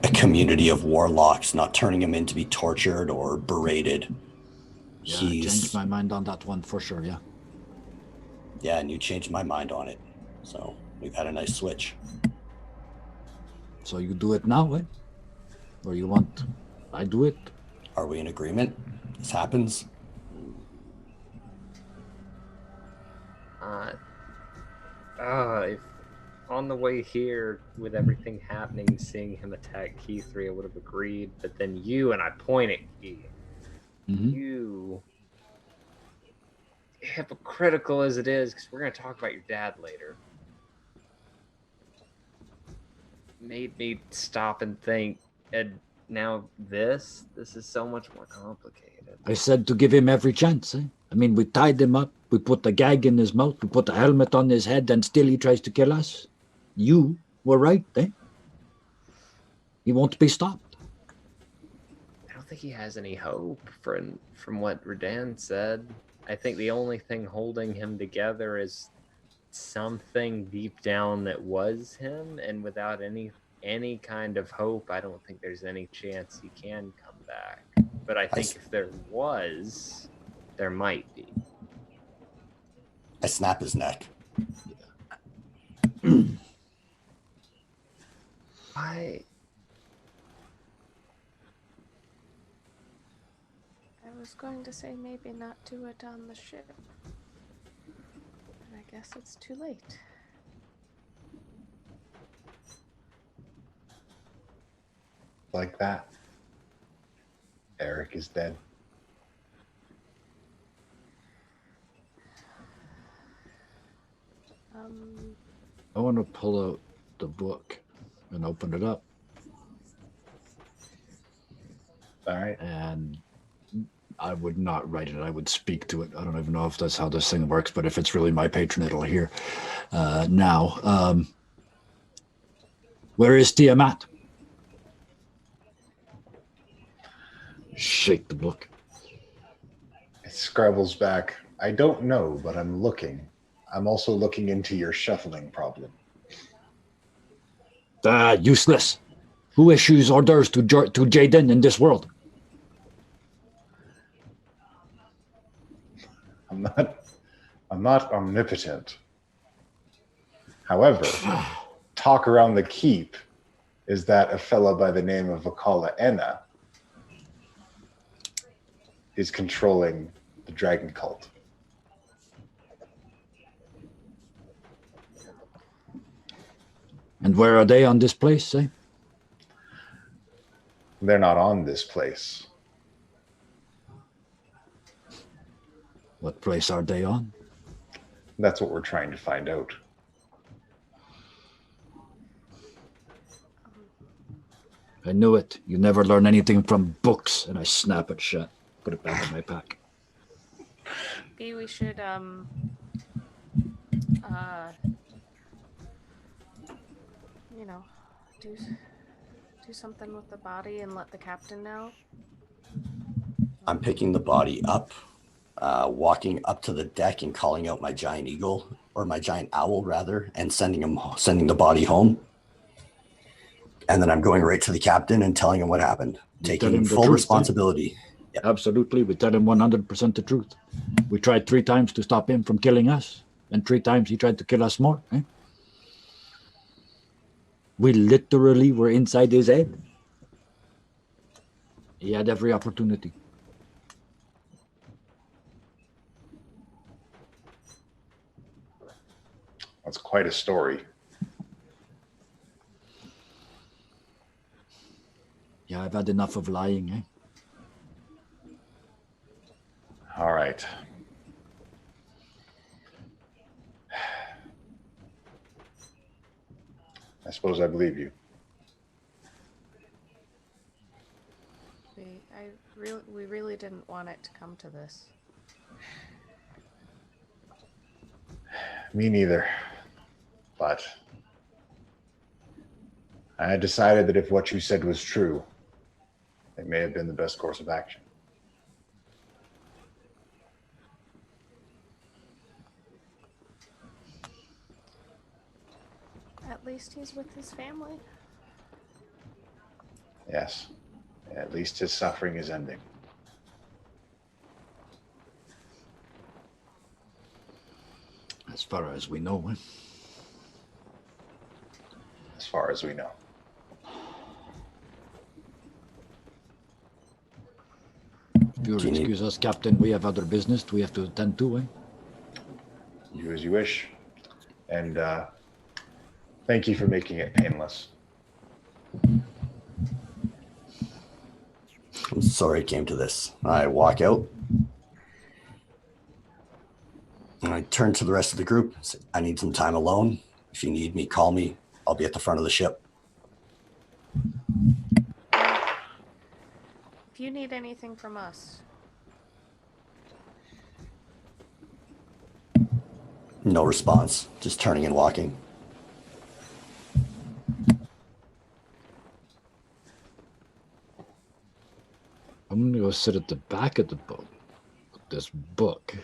a community of warlocks, not turning him in to be tortured or berated. Yeah, I changed my mind on that one for sure, yeah. Yeah, and you changed my mind on it. So we've had a nice switch. So you do it now, eh? Or you want I do it? Are we in agreement? This happens? If on the way here, with everything happening, seeing him attack Key 3, I would have agreed. But then you, and I point at Key, you, hypocritical as it is, because we're going to talk about your dad later, made me stop and think, and now this is so much more complicated. I said to give him every chance, eh? I mean, we tied him up, we put the gag in his mouth, we put the helmet on his head, and still he tries to kill us. You were right, eh? He won't be stopped. I don't think he has any hope from what Redan said. I think the only thing holding him together is something deep down that was him, and without any kind of hope, I don't think there's any chance he can come back. But I think if there was, there might be. I snap his neck. I was going to say maybe not do it on the ship. And I guess it's too late. Like that, Eric is dead. I want to pull out the book and open it up. All right. And I would not write it. I would speak to it. I don't even know if that's how this thing works, but if it's really my patron, it'll hear. Now, where is Tiamat? Shake the book. It scrabbles back. I don't know, but I'm looking. I'm also looking into your shuffling problem. Useless. Who issues orders to Jaden in this world? I'm not omnipotent. However, talk around the keep is that a fella by the name of Vakala Enna is controlling the dragon cult. And where are they on this place, eh? They're not on this place. What place are they on? That's what we're trying to find out. I knew it. You never learn anything from books. And I snap it shut. Put it back in my pack. Maybe we should, you know, do something with the body and let the captain know. I'm picking the body up, walking up to the deck and calling out my giant eagle, or my giant owl rather, and sending the body home. And then I'm going right to the captain and telling him what happened, taking full responsibility. Yep. Absolutely. We tell him 100% the truth. We tried 3 times to stop him from killing us, and 3 times he tried to kill us more. Eh? We literally were inside his head. He had every opportunity. That's quite a story. Yeah, I've had enough of lying, eh? All right. I suppose I believe you. We really didn't want it to come to this. Me neither. But I had decided that if what you said was true, it may have been the best course of action. at least he's with his family. Yes. At least his suffering is ending. As far as we know. As far as we know. If you'll excuse us, Captain, we have other business we have to attend to, You as you wish. And thank you for making it painless. I'm sorry it came to this. I walk out. And I turn to the rest of the group. Say, I need some time alone. If you need me, call me. I'll be at the front of the ship. If you need anything from us. No response. Just turning and walking. I'm gonna go sit at the back of the boat with this book.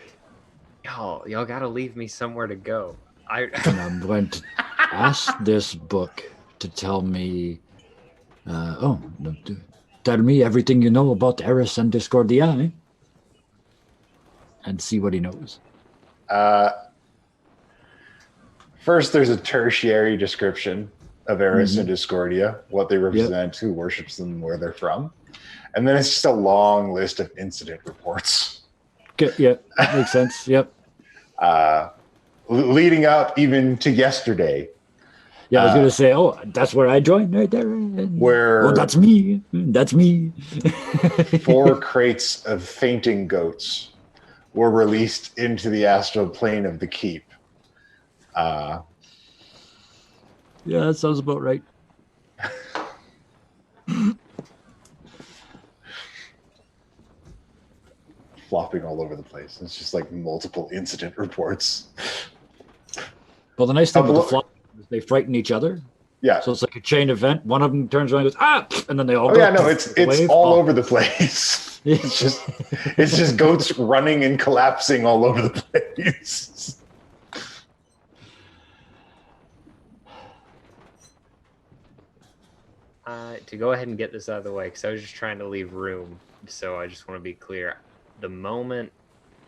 Y'all gotta leave me somewhere to go. And I'm going to ask this book to tell me, tell me everything you know about Eris and Discordia, and see what he knows. First, there's a tertiary description of Eris and Discordia, what they represent, who worships them, where they're from. And then it's just a long list of incident reports. Okay, yeah, makes sense. Yep. Leading up even to yesterday. Yeah, I was gonna say, that's where I joined right there. Where that's me. That's me. 4 crates of fainting goats were released into the astral plane of the keep. Yeah, that sounds about right. Flopping all over the place. It's just like multiple incident reports. Well, the nice thing with the flop is they frighten each other. Yeah. So it's like a chain event. One of them turns around and goes, ah! And then they all go. Yeah, no, it's all over the place. Yeah. It's just goats running and collapsing all over the place. To go ahead and get this out of the way, because I was just trying to leave room. So I just want to be clear. The moment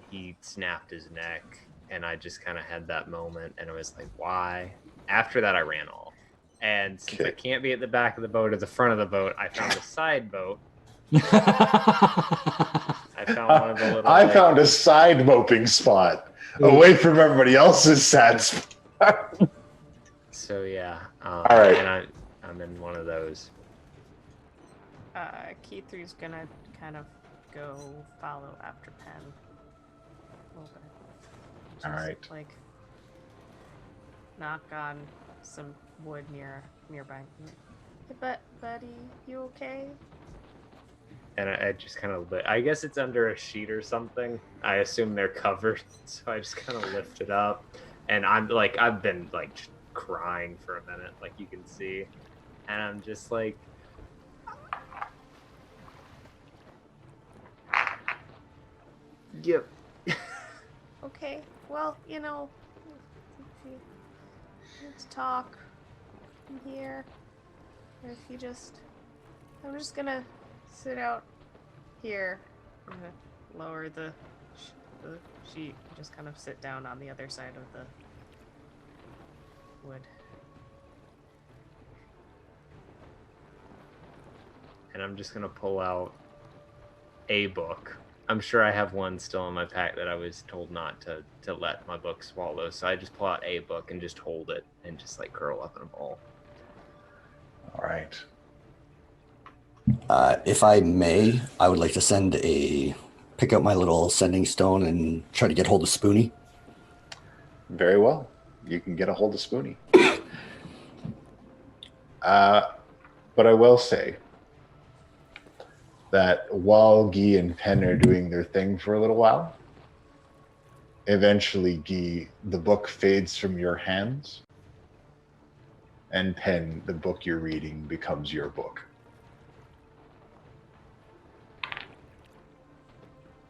he snapped his neck, and I just kind of had that moment, and I was like, why? After that, I ran off. And since I can't be at the back of the boat or the front of the boat, I found a side boat. I found one of the little. I found a side moping spot away from everybody else's sad spot. So yeah. All right. And I'm in one of those. Keith3's gonna kind of go follow after Penn. A little bit. Just, all right. Like knock on some wood nearby. Hey, buddy, you okay? And I just kind of, I guess it's under a sheet or something. I assume they're covered, so I just kind of lift it up, and I'm like, I've been like crying for a minute, like you can see, and I'm just like, yep. Okay, well, let's talk in here. Or if you I'm just gonna sit out here. I'm gonna lower the sheet and just kind of sit down on the other side of the wood. And I'm just gonna pull out a book. I'm sure I have one still in my pack that I was told not to let my book swallow. So I just pull out a book and just hold it and just like curl up in a ball. All right. If I may, I would like to pick up my little sending stone and try to get hold of Spoonie. Very well. You can get a hold of Spoonie. But I will say that while Guy and Penn are doing their thing for a little while, eventually, Guy, the book fades from your hands, and Penn, the book you're reading, becomes your book.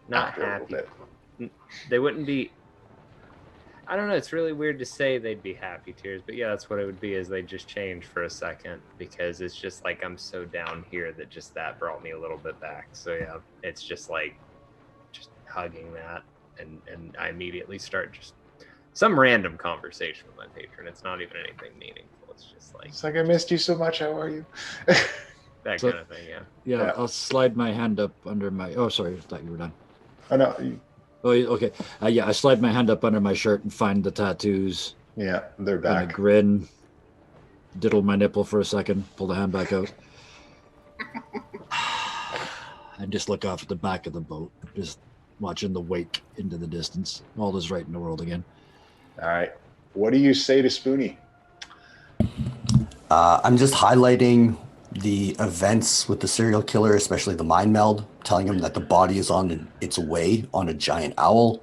Not happy. They wouldn't be. I don't know. It's really weird to say they'd be happy tears, but yeah, that's what it would be. Is they just change for a second because it's just like I'm so down here that just that brought me a little bit back. So yeah, it's just like just hugging that, and I immediately start just some random conversation with my patron. It's not even anything meaningful. It's just like It's like, I missed you so much. How are you? that So- kind of thing. Yeah. Yeah, I'll slide my hand up under my. Oh, sorry, I thought you were done. Oh, no. Oh, okay. Yeah, I slide my hand up under my shirt and find the tattoos. Yeah, they're Kind of back. grin, diddle my nipple for a second, pull the hand back out, and just look off at the back of the boat, just watching the wake into the distance. All is right in the world again. All right. What do you say to Spoonie? I'm just highlighting the events with the serial killer, especially the mind meld, telling him that the body is on its way on a giant owl.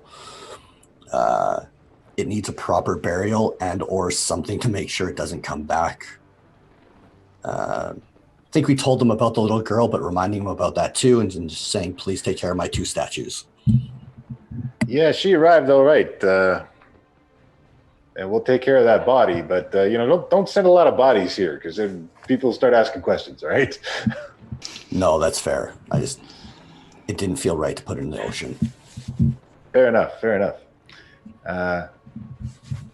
It needs a proper burial and or something to make sure it doesn't come back. I think we told them about the little girl, but reminding them about that too, and just saying, please take care of my 2 statues. Yeah, she arrived all right. And we'll take care of that body, but don't send a lot of bodies here because then people start asking questions, all right? No, that's fair. It didn't feel right to put it in the ocean. Fair enough.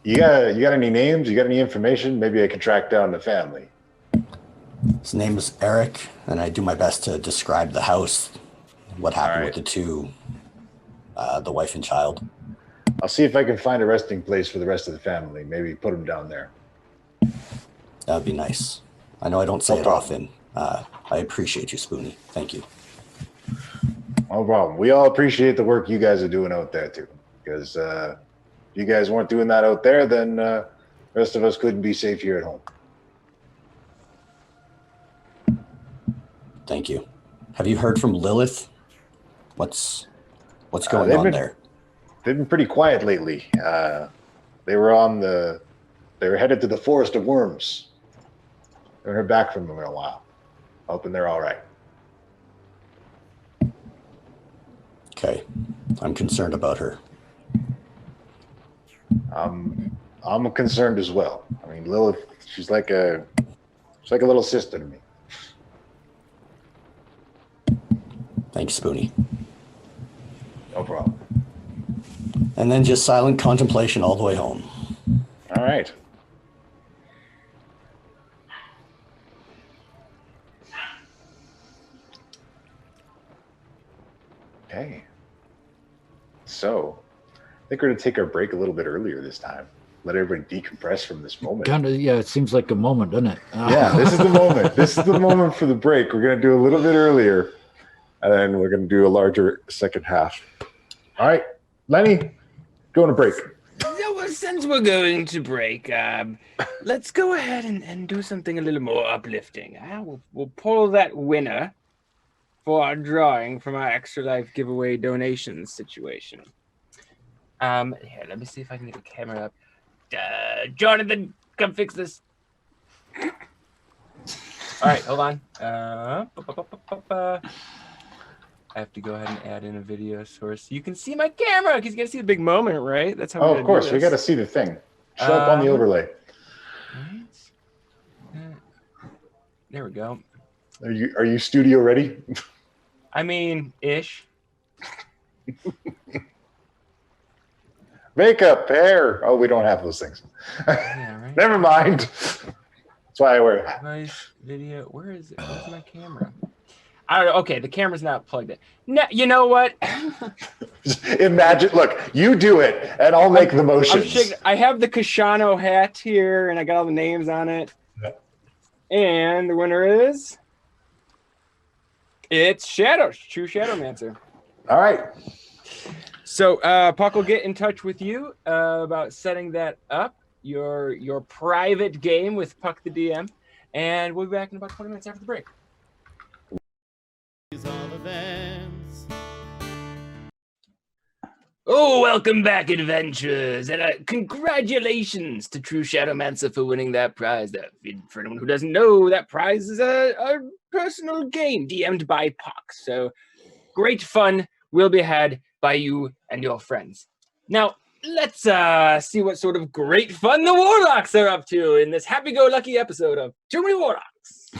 You got any names? You got any information? Maybe I can track down the family. His name is Eric, and I do my best to describe the house, what happened with the 2, the wife and child. I'll see if I can find a resting place for the rest of the family. Maybe put them down there. That would be nice. I know I don't say it often. I appreciate you, Spoonie. Thank you. No problem. We all appreciate the work you guys are doing out there too. Because if you guys weren't doing that out there, then the rest of us couldn't be safe here at home. Thank you. Have you heard from Lilith? What's going on there? They've been pretty quiet lately. They were headed to the Forest of Worms. I haven't heard back from them in a while. Hoping they're all right. Okay. I'm concerned about her. I'm concerned as well. I mean, Lilith, she's like a little sister to me. Thanks, Spoonie. No problem. And then just silent contemplation all the way home. All right. Okay. So, I think we're going to take our break a little bit earlier this time. Let everybody decompress from this moment. Kind of, yeah. It seems like a moment, doesn't it? Yeah, this is the moment. This is the moment for the break. We're going to do a little bit earlier, and then we're going to do a larger second half. All right, Lenny, go on a break. Yeah, well, since we're going to break, let's go ahead and do something a little more uplifting. We'll pull that winner for our drawing from our Extra Life giveaway donations situation. Here, let me see if I can get the camera up. Jonathan, come fix this. All right, hold on. I have to go ahead and add in a video source. You can see my camera because you got to see the big moment, right? That's how. Oh, of course, we got to see the thing. Show up on the overlay. Right. There we go. Are you studio ready? I mean, ish. Makeup, hair. Oh, we don't have those things. Yeah, right. Never mind. That's why I wear it. Device, video. Where is it? Where's my camera? I don't know. Okay, the camera's not plugged in. No, you know what? Imagine. Look, you do it, and I'll make the motions. I have the Kashano hat here, and I got all the names on it. Yeah. And the winner is... It's Shadow, True Shadowmancer. All right. So Puck will get in touch with you about setting that up, your private game with Puck the DM, and we'll be back in about 20 minutes after the break. Oh, welcome back, adventurers, and congratulations to True Shadowmancer for winning that prize. For anyone who doesn't know, that prize is a personal game DM'd by Puck. So great fun will be had by you and your friends. Now, let's see what sort of great fun the Warlocks are up to in this happy-go-lucky episode of Too Many Warlocks.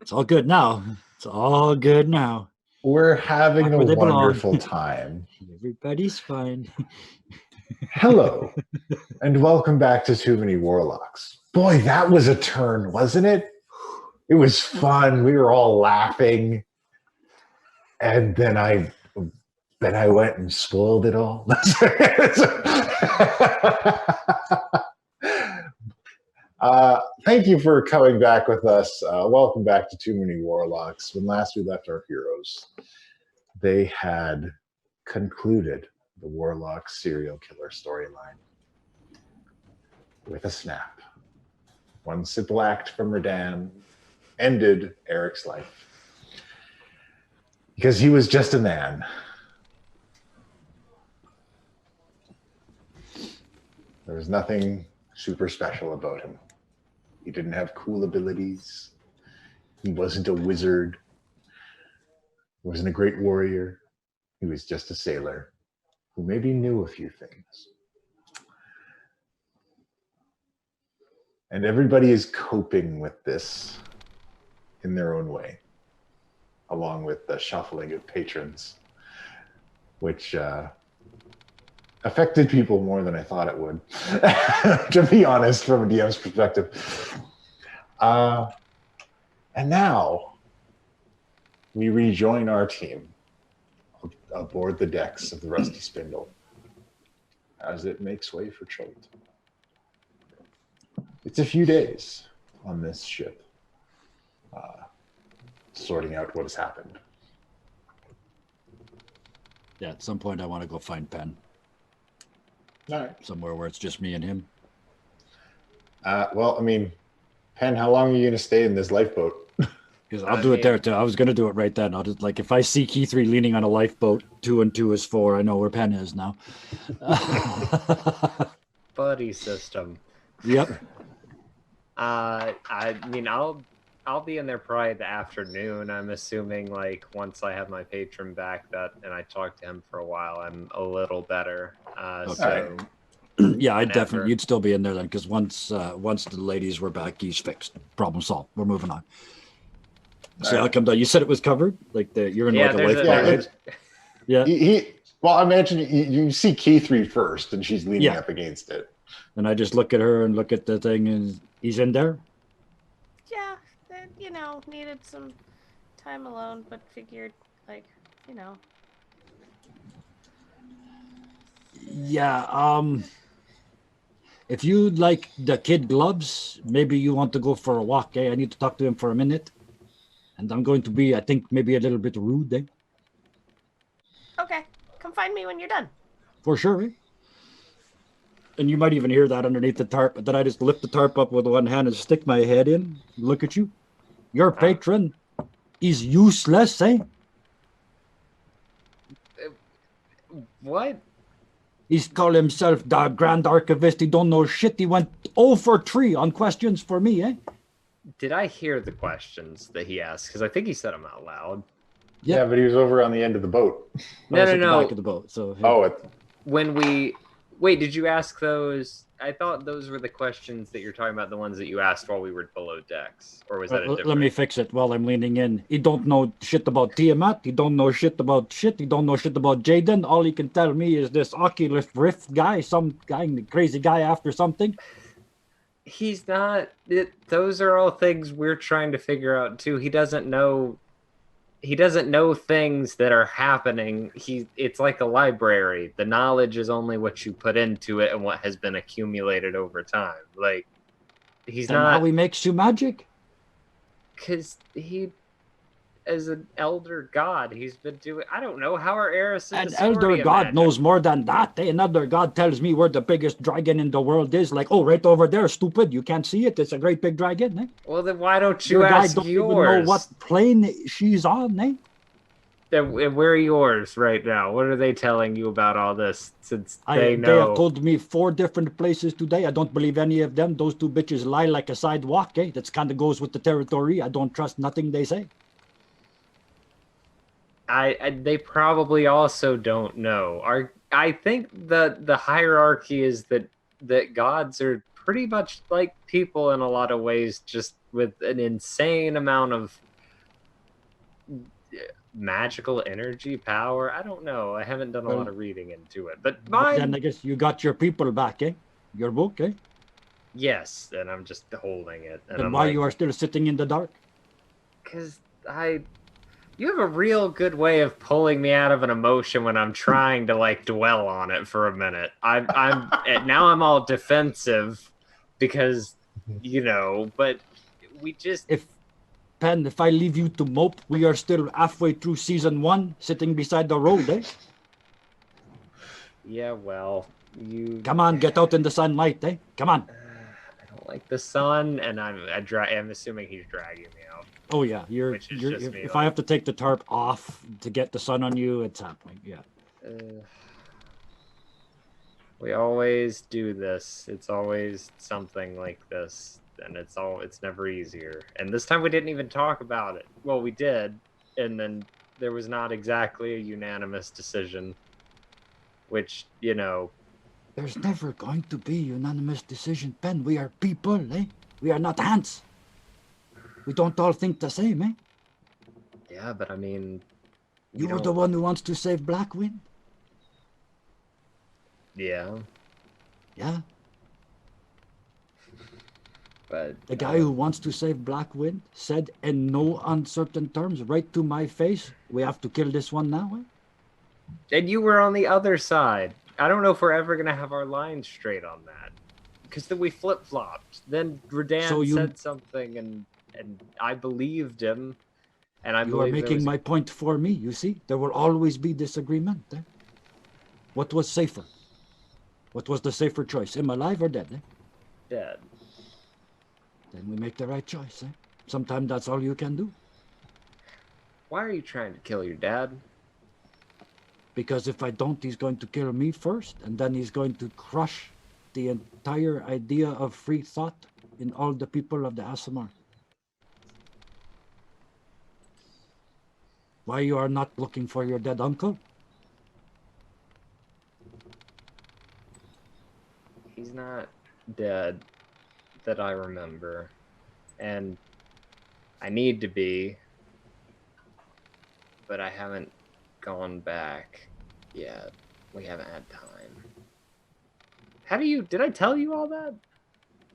It's all good now. It's all good now. We're having Back a where they belong. wonderful time. Everybody's fine. Hello, and welcome back to Too Many Warlocks. Boy, that was a turn, wasn't it? It was fun. We were all laughing. And then I went and spoiled it all. Thank you for coming back with us. Welcome back to Too Many Warlocks. When last we left our heroes, they had concluded the Warlock serial killer storyline with a snap. One simple act from Radan ended Eric's life. Because he was just a man. There was nothing super special about him. He didn't have cool abilities. He wasn't a wizard. He wasn't a great warrior. He was just a sailor who maybe knew a few things. And everybody is coping with this in their own way, along with the shuffling of patrons, which affected people more than I thought it would, to be honest, from a DM's perspective. And now we rejoin our team aboard the decks of the Rusty Spindle as it makes way for Chult. It's a few days on this ship, sorting out what has happened. Yeah, at some point I want to go find Penn. All right. Somewhere where it's just me and him. Well, I mean, Penn, how long are you going to stay in this lifeboat? Because I'll do it there too. I was going to do it right then. I'll just, like, if I see Key3 leaning on a lifeboat, 2 and 2 is 4. I know where Penn is now. Buddy system. Yep. I mean, I'll be in there probably the afternoon. I'm assuming, like, once I have my patron back and I talk to him for a while, I'm a little better. So yeah, I definitely. You'd still be in there then, because once the ladies were back, he's fixed. Problem solved. We're moving on. So I'll come down. You said it was covered, like you're in like a lifeboat, right? Yeah. Well, I imagine you see Key3 first, and she's leaning up against it. And I just look at her and look at the thing, and he's in there. Yeah, you know, needed some time alone, but figured, like, you know. Yeah, if you like the kid gloves, maybe you want to go for a walk, eh? I need to talk to him for a minute. And I'm going to be, I think, maybe a little bit rude, eh? Okay, come find me when you're done. For sure, eh? And you might even hear that underneath the tarp, but then I just lift the tarp up with one hand and stick my head in. Look at you. Your patron is useless, eh? What? He's called himself the Grand Archivist. He don't know shit. He went 0 for 3 on questions for me, eh? Did I hear the questions that he asked? Because I think he said them out loud. Yeah, but he was over on the end of the boat. No. The back of the boat. So When we wait, did you ask those? I thought those were the questions that you're talking about, the ones that you asked while we were below decks, or was that a different? Let me fix it while I'm leaning in. He don't know shit about Tiamat. He don't know shit about shit. He don't know shit about Jaden. All he can tell me is this Oculus Rift guy, some guy, crazy guy after something. He's not. Those are all things we're trying to figure out too. He doesn't know things that are happening. It's like a library. The knowledge is only what you put into it and what has been accumulated over time. Like, he's and not. How he makes you magic? Because he, as an elder god, he's been doing. I don't know how are Eris. An elder god knows more than that. Eh? Another god tells me where the biggest dragon in the world is. Like, oh, right over there, stupid. You can't see it. It's a great big dragon. Eh? Well, then why don't you Your ask guy don't yours? even know what plane she's on, eh? Then where are yours right now? What are they telling you about all this? Since they know. They have told me 4 different places today. I don't believe any of them. Those 2 bitches lie like a sidewalk. Eh? That kind of goes with the territory. I don't trust nothing they say. They probably also don't know. I think the hierarchy is that gods are pretty much like people in a lot of ways, just with an insane amount of magical energy power. I don't know. I haven't done a lot of reading into it, but then I guess you got your people back, eh? Your book, eh? Yes, and I'm just holding it. And then I'm why like, you are still sitting in the dark? Because you have a real good way of pulling me out of an emotion when I'm trying to like dwell on it for a minute. Now I'm all defensive because, but we just. If I leave you to mope, we are still halfway through season 1, sitting beside the road, eh? Yeah, well, you. Come on, get out in the sunlight, eh? Come on. I don't like the sun, and I'm assuming he's dragging me out. Oh yeah, if I have to take the tarp off to get the sun on you, it's happening. Yeah. We always do this. It's always something like this, and it's never easier. And this time we didn't even talk about it. Well, we did, and then there was not exactly a unanimous decision, which, There's never going to be unanimous decision, Ben. We are people, eh? We are not ants. We don't all think the same, eh? Yeah, but I mean... You are the one who wants to save Blackwind? Yeah. Yeah? But... The guy who wants to save Blackwind said in no uncertain terms, right to my face, we have to kill this one now, eh? And you were on the other side. I don't know if we're ever going to have our lines straight on that. Because then we flip-flopped. Then Redan said something, and I believed him. And I You are making my point for me, you see? There will always be disagreement. Eh? What was safer? What was the safer choice? Him alive or dead? Eh? Dead. Then we make the right choice. Eh? Sometimes that's all you can do. Why are you trying to kill your dad? Because if I don't, he's going to kill me first, and then he's going to crush the entire idea of free thought in all the people of the ASMR. Why you are not looking for your dead uncle? He's not dead that I remember. And I need to be, but I haven't gone back yet. We haven't had time. Did I tell you all that?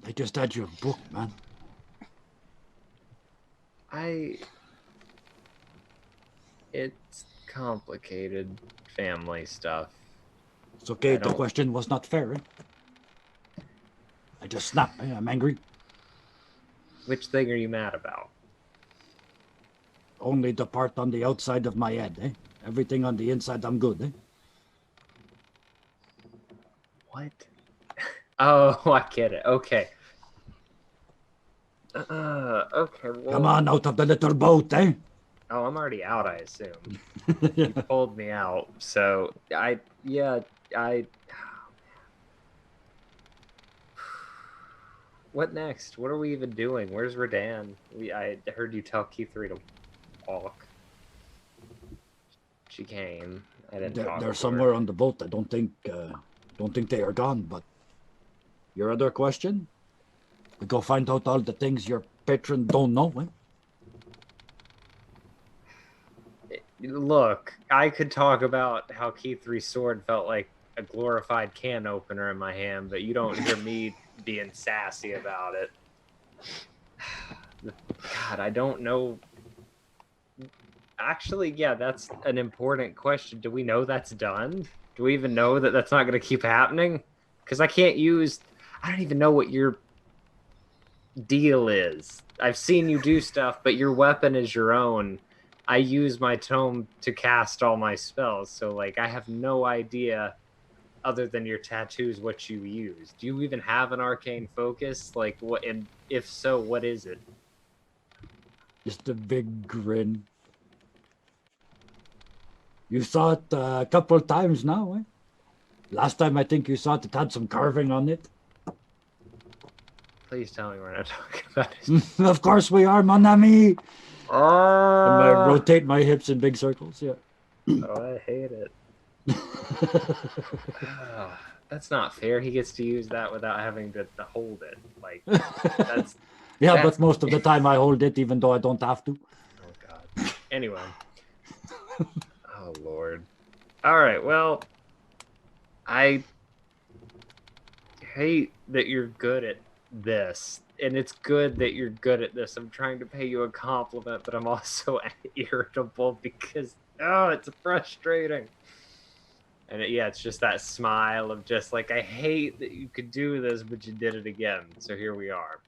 I just had your book, man. It's complicated family stuff. It's okay, the question was not fair, eh? I just snapped, eh? I'm angry. Which thing are you mad about? Only the part on the outside of my head, eh? Everything on the inside, I'm good, eh? What? Oh, I get it. Okay. Okay, well... Come on, out of the little boat, eh? Oh, I'm already out, I assume. You pulled me out, so What next? What are we even doing? Where's Redan? I heard you tell Keith3 to walk. She came. I didn't talk. They're somewhere on the boat. I don't think they are gone. But your other question? We go find out all the things your patron don't know. Eh? Look, I could talk about how Keith3's sword felt like a glorified can opener in my hand, but you don't hear me being sassy about it. God, I don't know. Actually, yeah, that's an important question. Do we know that's done? Do we even know that that's not going to keep happening? Because I don't even know what your deal is. I've seen you do stuff, but your weapon is your own. I use my tome to cast all my spells, so like I have no idea other than your tattoos what you use. Do you even have an arcane focus? Like what, and if so, what is it? Just a big grin. You saw it a couple times now, eh? Last time I think you saw it had some carving on it. Please tell me we're not talking about it. Of course we are, mon ami. I rotate my hips in big circles, yeah. Oh, I hate it. That's not fair. He gets to use that without having to hold it. Like, that's... Yeah, but most of the time I hold it even though I don't have to. Oh, God. Anyway. Oh, Lord. All right, well, I hate that you're good at this. And it's good that you're good at this. I'm trying to pay you a compliment, but I'm also irritable because, it's frustrating. And it's just that smile of just like, I hate that you could do this, but you did it again. So here we are.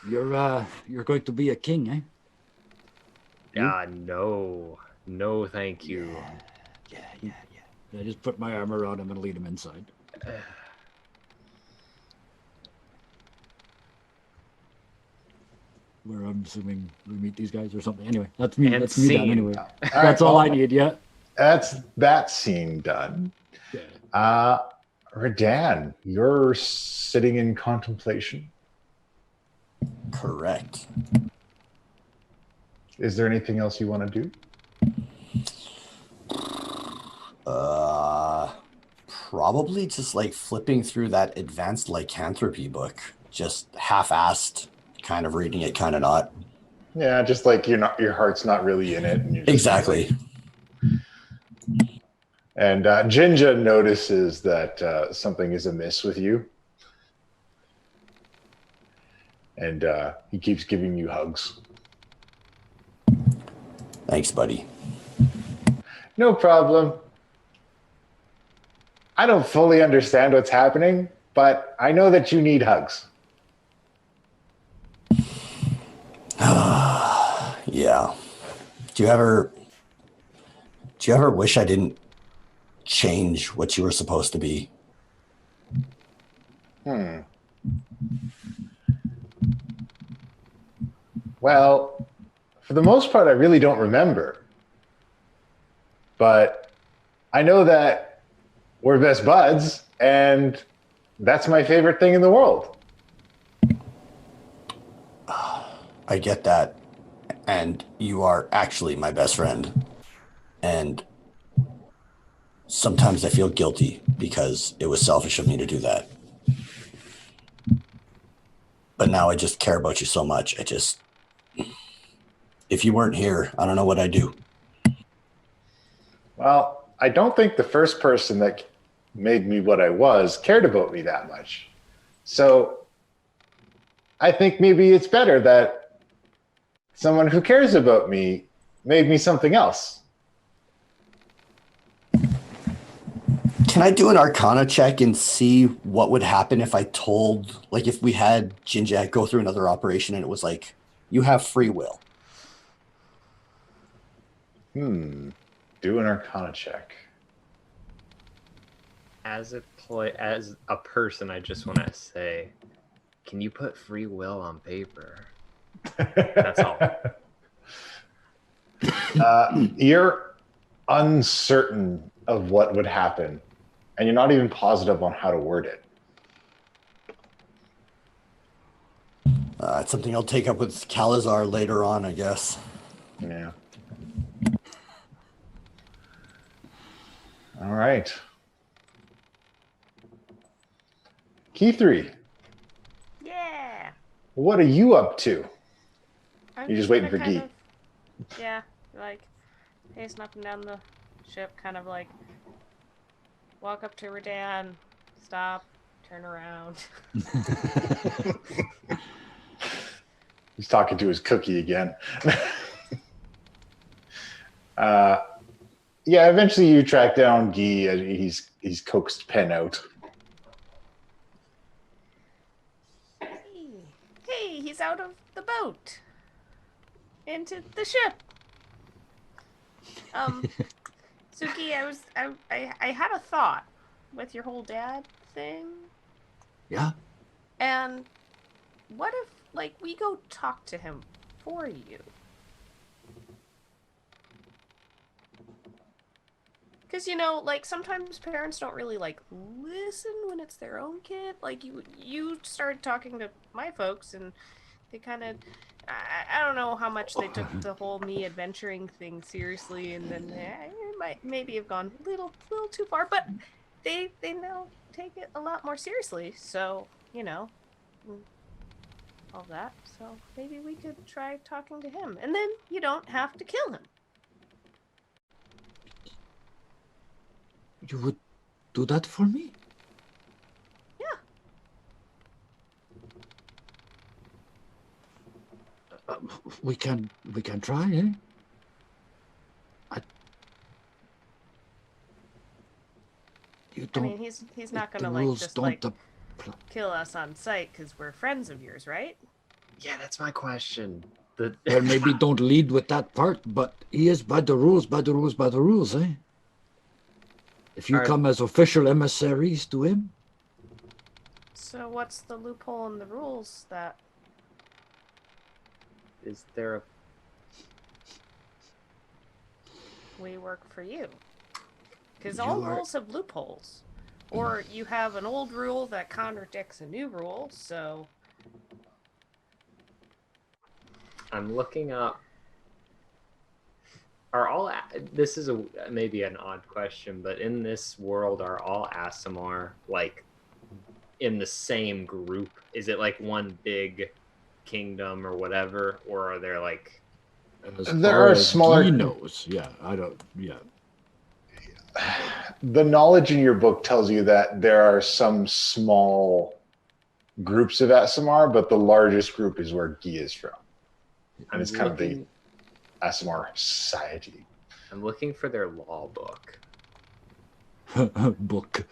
You're going to be a king, eh? No, thank you. Yeah. I just put my arm around him and lead him inside. Where I'm assuming we meet these guys or something. Anyway, that's me. And That's me done. scene. Anyway, All that's all I need. Yeah. That's that scene done. Redan, you're sitting in contemplation. Correct. Is there anything else you want to do? Probably just like flipping through that advanced lycanthropy book, just half-assed, kind of reading it, kind of not. Yeah, just like your heart's not really in it. And you're just Exactly. And Jinja notices that something is amiss with you. And he keeps giving you hugs. Thanks, buddy. No problem. I don't fully understand what's happening, but I know that you need hugs. Yeah. Do you ever wish I didn't change what you were supposed to be? Well, for the most part, I really don't remember. But I know that we're best buds, and that's my favorite thing in the world. I get that. And you are actually my best friend. And sometimes I feel guilty because it was selfish of me to do that. But now I just care about you so much. If you weren't here, I don't know what I'd do. Well, I don't think the first person that made me what I was cared about me that much. So I think maybe it's better that someone who cares about me made me something else. Can I do an Arcana check and see what would happen if I told, like if we had Jinjak go through another operation and it was like, you have free will? Do an Arcana check. As a person, I just want to say, can you put free will on paper? That's all. You're uncertain of what would happen, and you're not even positive on how to word it. It's something I'll take up with Calazar later on, I guess. Yeah. All right. Key 3. Yeah. What are you up to? I'm You're just waiting gonna for kind Gee. of- yeah, like pacing up and down the ship, kind of like walk up to Redan, stop, turn around. He's talking to his cookie again. Yeah, eventually you track down Guy and he's coaxed Pen out. Hey, he's out of the boat. Into the ship. Suki, I had a thought with your whole dad thing. Yeah. And what if, like, we go talk to him for you? Because, you know, like, sometimes parents don't really, like, listen when it's their own kid. Like, you started talking to my folks, and kind of, I don't know how much they took the whole me adventuring thing seriously, and then it might maybe have gone a little too far, but they now take it a lot more seriously. So, you know, all that. So maybe we could try talking to him, and then you don't have to kill him. You would do that for me? Yeah. We can try, eh? I mean, he's not gonna like just like kill us on sight because we're friends of yours, right? Yeah, that's my question. Well, maybe don't lead with that part, but he is by the rules, eh? If you come as official emissaries to him. So what's the loophole in the rules that... Is there a... We work for you. Because all rules have loopholes. Or you have an old rule that contradicts a new rule, so... I'm looking up... Are all... This is maybe an odd question, but in this world, are all Aasimar, like, in the same group? Is it, like, one big kingdom or whatever? Or are there, like... There are smaller... Yeah, I don't... Yeah. The knowledge in your book tells you that there are some small groups of Aasimar, but the largest group is where Guy is from. And it's kind of the Aasimar Society. I'm looking for their law book. Book.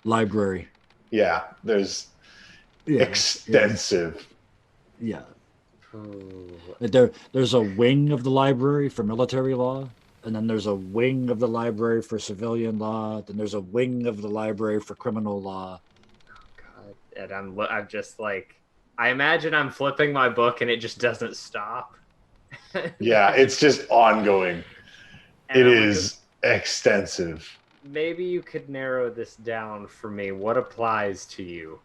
Library. Yeah, there's extensive. Yeah. There's a wing of the library for military law. And then there's a wing of the library for civilian law. Then there's a wing of the library for criminal law. Oh, God. And I'm just like, I imagine I'm flipping my book and it just doesn't stop. Yeah, it's just ongoing. It is extensive. Maybe you could narrow this down for me. What applies to you?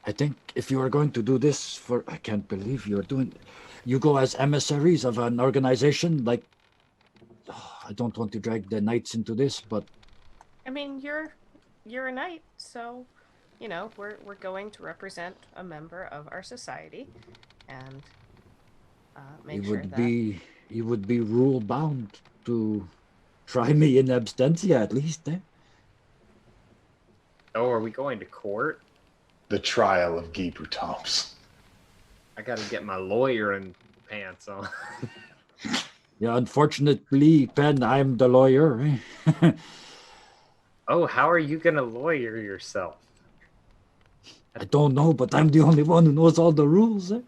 I think if you are going to do this for, I can't believe you're doing... You go as emissaries of an organization like... I don't want to drag the knights into this, but... I mean, you're a knight, so, you know, we're going to represent a member of our society, and make sure that... You would be rule-bound to try me in absentia, at least, eh? Oh, are we going to court? The trial of Guy Boutomps. I gotta get my lawyer in pants on. Yeah, unfortunately, Penn, I'm the lawyer. Eh? Oh, how are you gonna lawyer yourself? I don't know, but I'm the only one who knows all the rules. Eh?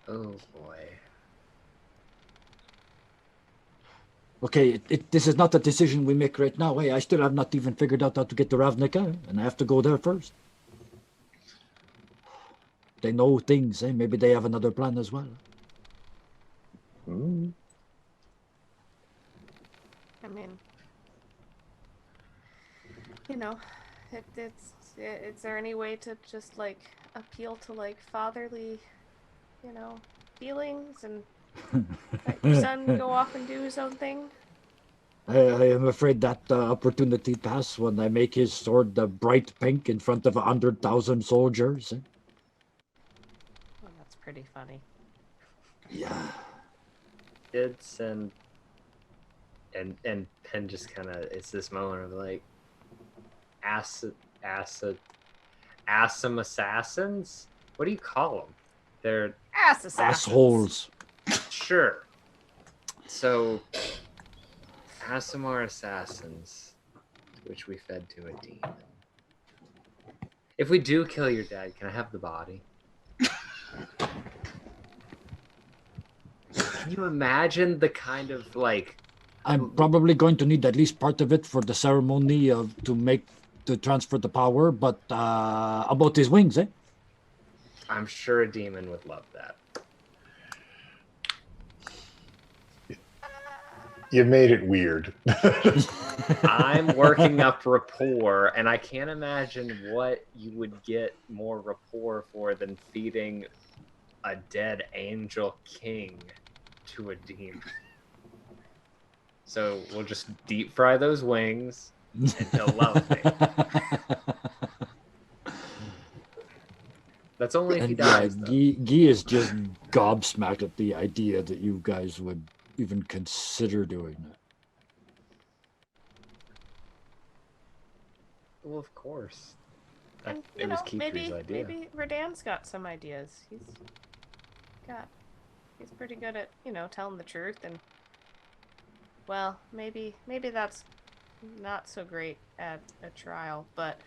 Oh, boy. Okay, this is not a decision we make right now. Eh? I still have not even figured out how to get to Ravnica, and I have to go there first. They know things, eh? Maybe they have another plan as well. Mm. I mean, you know, is there any way to just, like, appeal to, like, fatherly, you know, feelings and let your son go off and do his own thing? I am afraid that opportunity passed when I make his sword bright pink in front of 100,000 soldiers. Eh? Well, that's pretty funny. Yeah. Kids and Penn just kind of, it's this moment of like, Aasim assassins? What do you call them? They're assholes. Sure. So, Aasimar assassins, which we fed to a demon. If we do kill your dad, can I have the body? Can you imagine the kind of, like... I'm probably going to need at least part of it for the ceremony to transfer the power, but about his wings, eh? I'm sure a demon would love that. You made it weird. I'm working up rapport, and I can't imagine what you would get more rapport for than feeding a dead angel king to a demon. So we'll just deep fry those wings, and he'll love me. That's only if he dies. Guy is just gobsmacked at the idea that you guys would even consider doing that. Well, of course. And, It was Keeper's idea. Maybe Radan's got some ideas. He's pretty good at, telling the truth, and well, maybe that's not so great at a trial, but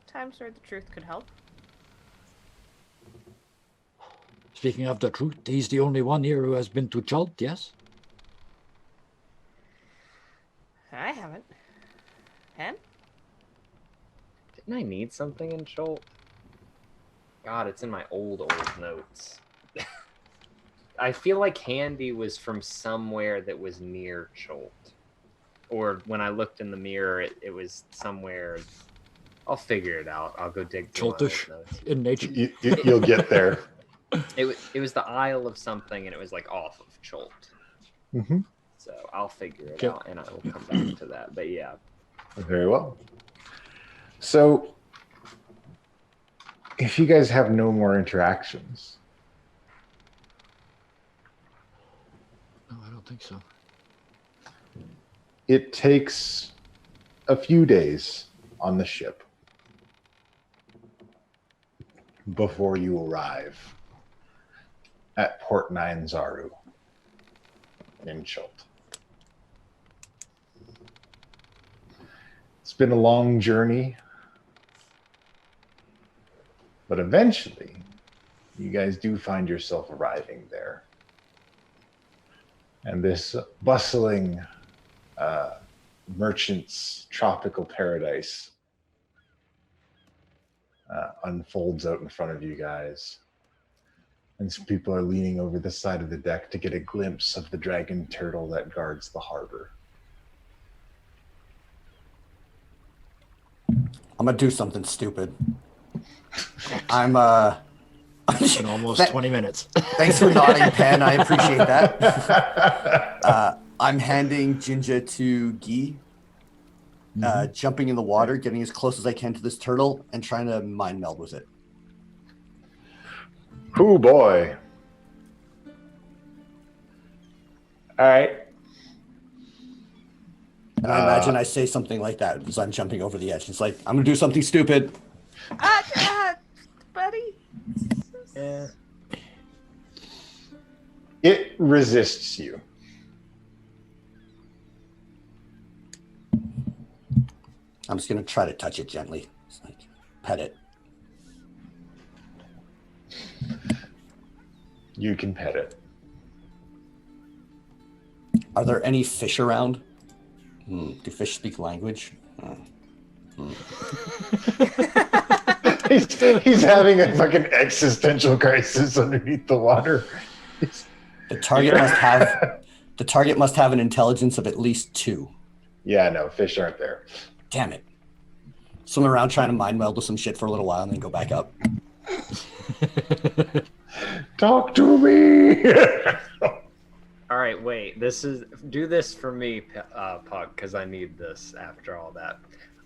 times where the truth could help. Speaking of the truth, he's the only one here who has been to Chult, yes? I haven't. Hen? Didn't I need something in Chult? God, it's in my old notes. I feel like Handy was from somewhere that was near Chult. Or when I looked in the mirror, it was somewhere. I'll figure it out. I'll go dig through my old Chultish notes. in nature. You'll get there. It was the Isle of something, and it was like off of Chult. Mm-hmm. So I'll figure it out, and I will come back to that. But yeah. Very well. So, if you guys have no more interactions, No, I don't think so. it takes a few days on the ship before you arrive at Port Nine Zaru in Chult. It's been a long journey, but eventually you guys do find yourself arriving there. And this bustling merchant's tropical paradise unfolds out in front of you guys. And some people are leaning over the side of the deck to get a glimpse of the dragon turtle that guards the harbor. I'm gonna do something stupid. I'm It's been almost 20 minutes. Thanks for nodding, Pen. I appreciate that. I'm handing Jinja to Guy, jumping in the water, getting as close as I can to this turtle, and trying to mind meld with it. Oh boy. All right. And I imagine I say something like that as I'm jumping over the edge. It's like, I'm gonna do something stupid. Buddy. Yeah. It resists you. I'm just gonna try to touch it gently. It's like, pet it. You can pet it. Are there any fish around? Do fish speak language? He's having a fucking existential crisis underneath the water. The target must have an intelligence of at least 2. Yeah, no, fish aren't there. Damn it. Swim around trying to mind meld with some shit for a little while and then go back up. Talk to me. All right, wait. Do this for me, Puck, because I need this after all that.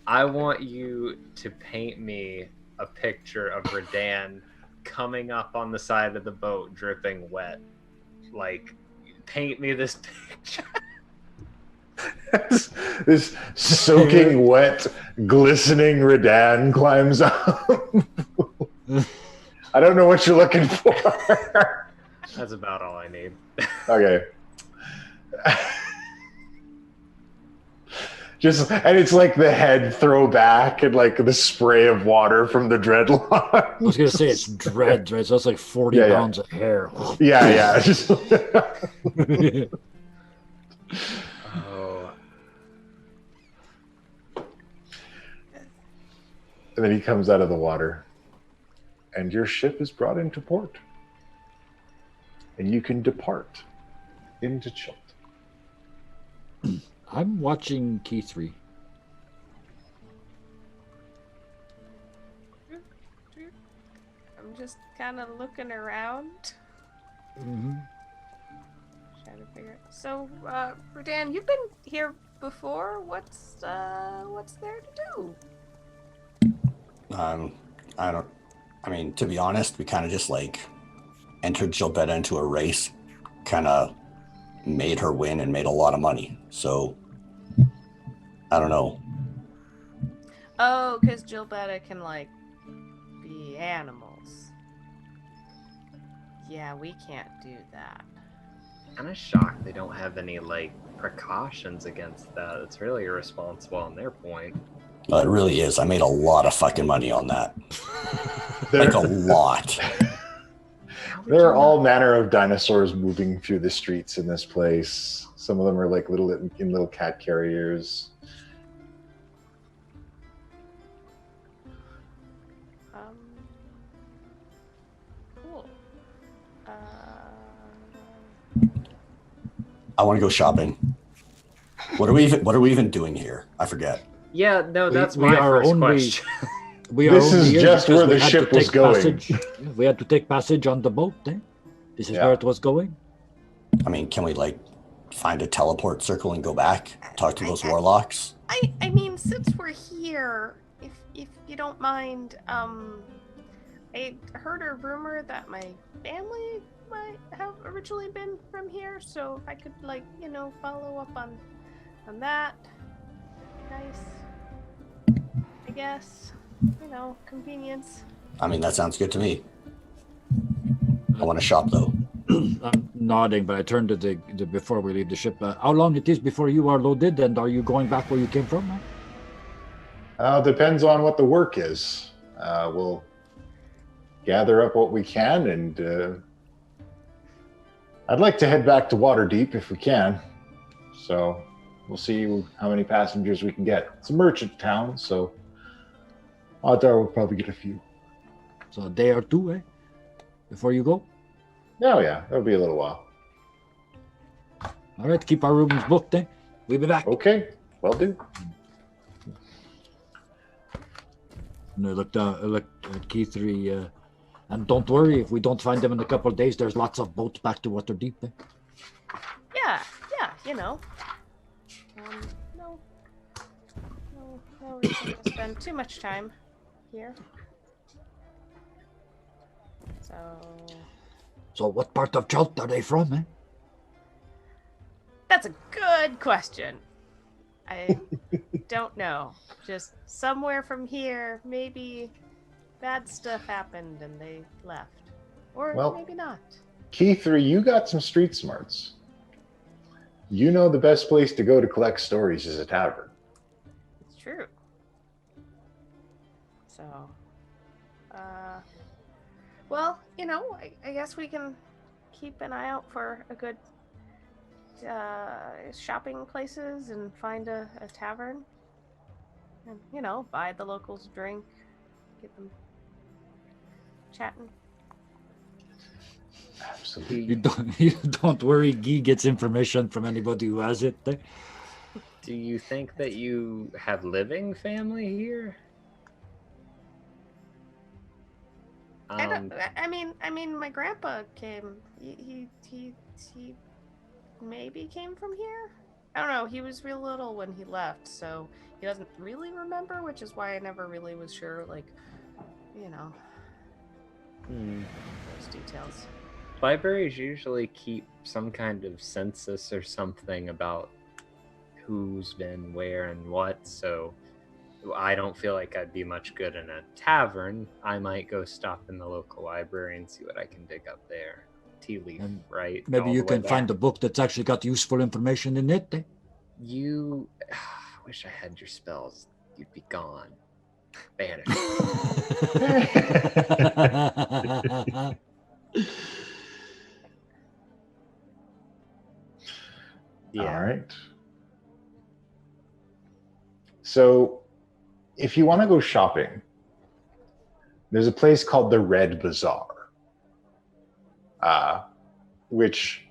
I want you to paint me a picture of Radan coming up on the side of the boat, dripping wet. Like, paint me this picture. This soaking wet, glistening Radan climbs up. I don't know what you're looking for. That's about all I need. Okay. And it's like the head throwback and like the spray of water from the dreadlock. I was going to say it's dreads, right? So it's like 40 pounds of hair. Yeah. Oh. And then he comes out of the water, and your ship is brought into port. And you can depart into Chult. I'm watching Key 3. I'm just kind of looking around. Mm-hmm. Trying to figure it. So, Rodan, you've been here before. What's there to do? I mean, to be honest, we kind of just like entered Gilbetta into a race, kind of made her win and made a lot of money. So, I don't know. Oh, because Gilbetta can, like, be animals. Yeah, we can't do that. Kind of shocked they don't have any, like, precautions against that. It's really irresponsible on their point. Well, it really is. I made a lot of fucking money on that. Like a lot. There are all manner of dinosaurs moving through the streets in this place. Some of them are like little cat carriers. Cool. I want to go shopping. What are we even doing here? I forget. Yeah, no, that's we my are first only- question. This is just where the ship was going. Passage. We had to take passage on the boat. This is where it was going. I mean, can we like find a teleport circle and go back? Talk to those warlocks? I mean, since we're here, if you don't mind, I heard a rumor that my family might have originally been from here, so if I could, like, follow up on that. Nice. I guess. Convenience. I mean, that sounds good to me. I want to shop though. I'm nodding, but I turned to the before we leave the ship. How long it is before you are loaded, and are you going back where you came from? Depends on what the work is. We'll gather up what we can, and I'd like to head back to Waterdeep if we can. So we'll see how many passengers we can get. It's a merchant town, so odds are we'll probably get a few. So a day or two, before you go? Oh yeah, that'll be a little while. All right, keep our rooms booked, We'll be back. Okay, will do. And I looked at Key 3, and don't worry, if we don't find them in a couple of days, there's lots of boats back to Waterdeep. Yeah, no reason to spend too much time here. So what part of Chult are they from, That's a good question. I don't know. Just somewhere from here, maybe bad stuff happened and they left. Or maybe not. Key 3, you got some street smarts. You know the best place to go to collect stories is a tavern. It's true. So, well, I guess we can keep an eye out for a good shopping places and find a tavern. And, buy the locals a drink, get them chatting. Absolutely. You don't worry, Guy gets information from anybody who has it. Do you think that you have living family here? I mean, my grandpa came. He maybe came from here. I don't know. He was real little when he left, so he doesn't really remember, which is why I never really was sure, like, those details. Libraries usually keep some kind of census or something about who's been where and what, so I don't feel like I'd be much good in a tavern. I might go stop in the local library and see what I can dig up there. Tealeaf, right? Maybe All you the way can find a book that's actually got useful information in it. You... I wish I had your spells. You'd be gone. Banished. Yeah. All right. So, if you want to go shopping, there's a place called the Red Bazaar, which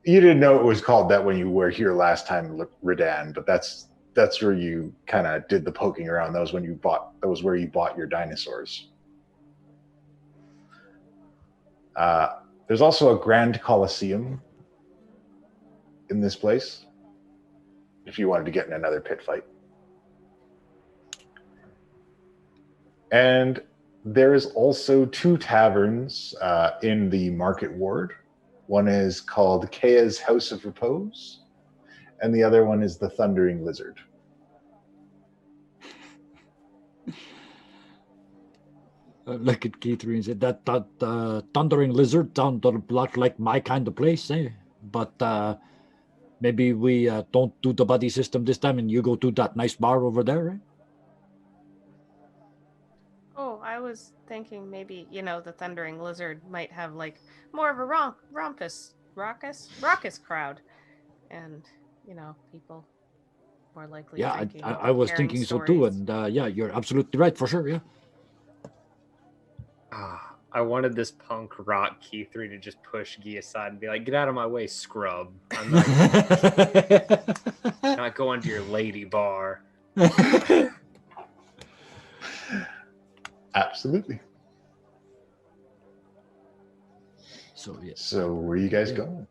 You didn't know it was called that when you were here last time, Redan, but that's where you kind of did the poking around. That was where you bought your dinosaurs. There's also a Grand Colosseum in this place, if you wanted to get in another pit fight. And there is also 2 taverns in the Market Ward. One is called Kaya's House of Repose, and the other one is the Thundering Lizard. Look at K3 and said that Thundering Lizard sounds a lot like my kind of place, eh? But maybe we don't do the buddy system this time, and you go to that nice bar over there, eh? Oh, I was thinking maybe, the Thundering Lizard might have like more of a raucous crowd, and people more likely. Yeah, I was thinking so too, and yeah, you're absolutely right for sure. Yeah. I wanted this punk rock Key3 to just push Guy aside and be like, "Get out of my way, scrub! I'm not going to your lady bar." Absolutely. So yes. So where are you guys going?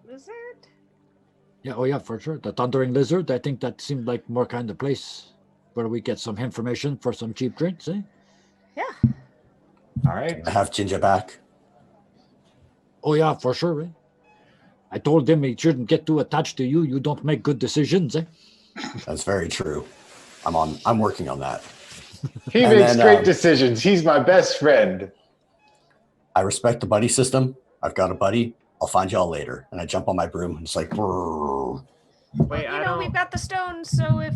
Lizard? Yeah, oh yeah, for sure. The Thundering Lizard, I think that seemed like more kind of place where we get some information for some cheap drinks, eh? Yeah. All right. I have Ginger back. Oh yeah, for sure, eh? I told him he shouldn't get too attached to you. You don't make good decisions, eh? That's very true. I'm working on that. He makes great decisions. He's my best friend. I respect the buddy system. I've got a buddy. I'll find y'all later. And I jump on my broom and it's like, brrr. Wait, we've got the stone, so if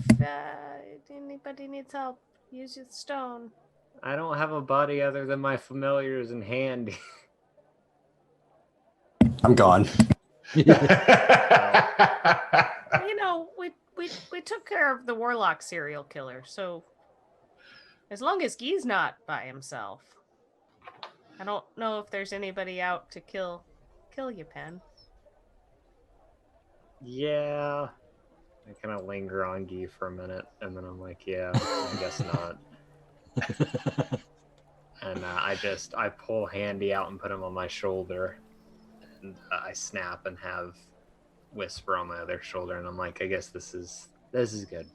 anybody needs help, use your stone. I don't have a buddy other than my familiars in hand. I'm gone. We took care of the Warlock serial killer, so as long as Guy's not by himself, I don't know if there's anybody out to kill you, Pen. Yeah. I kind of linger on Guy for a minute, and then I'm like, yeah, I guess not. And I pull Handy out and put him on my shoulder, and I snap and have Whisper on my other shoulder, and I'm like, I guess this is good.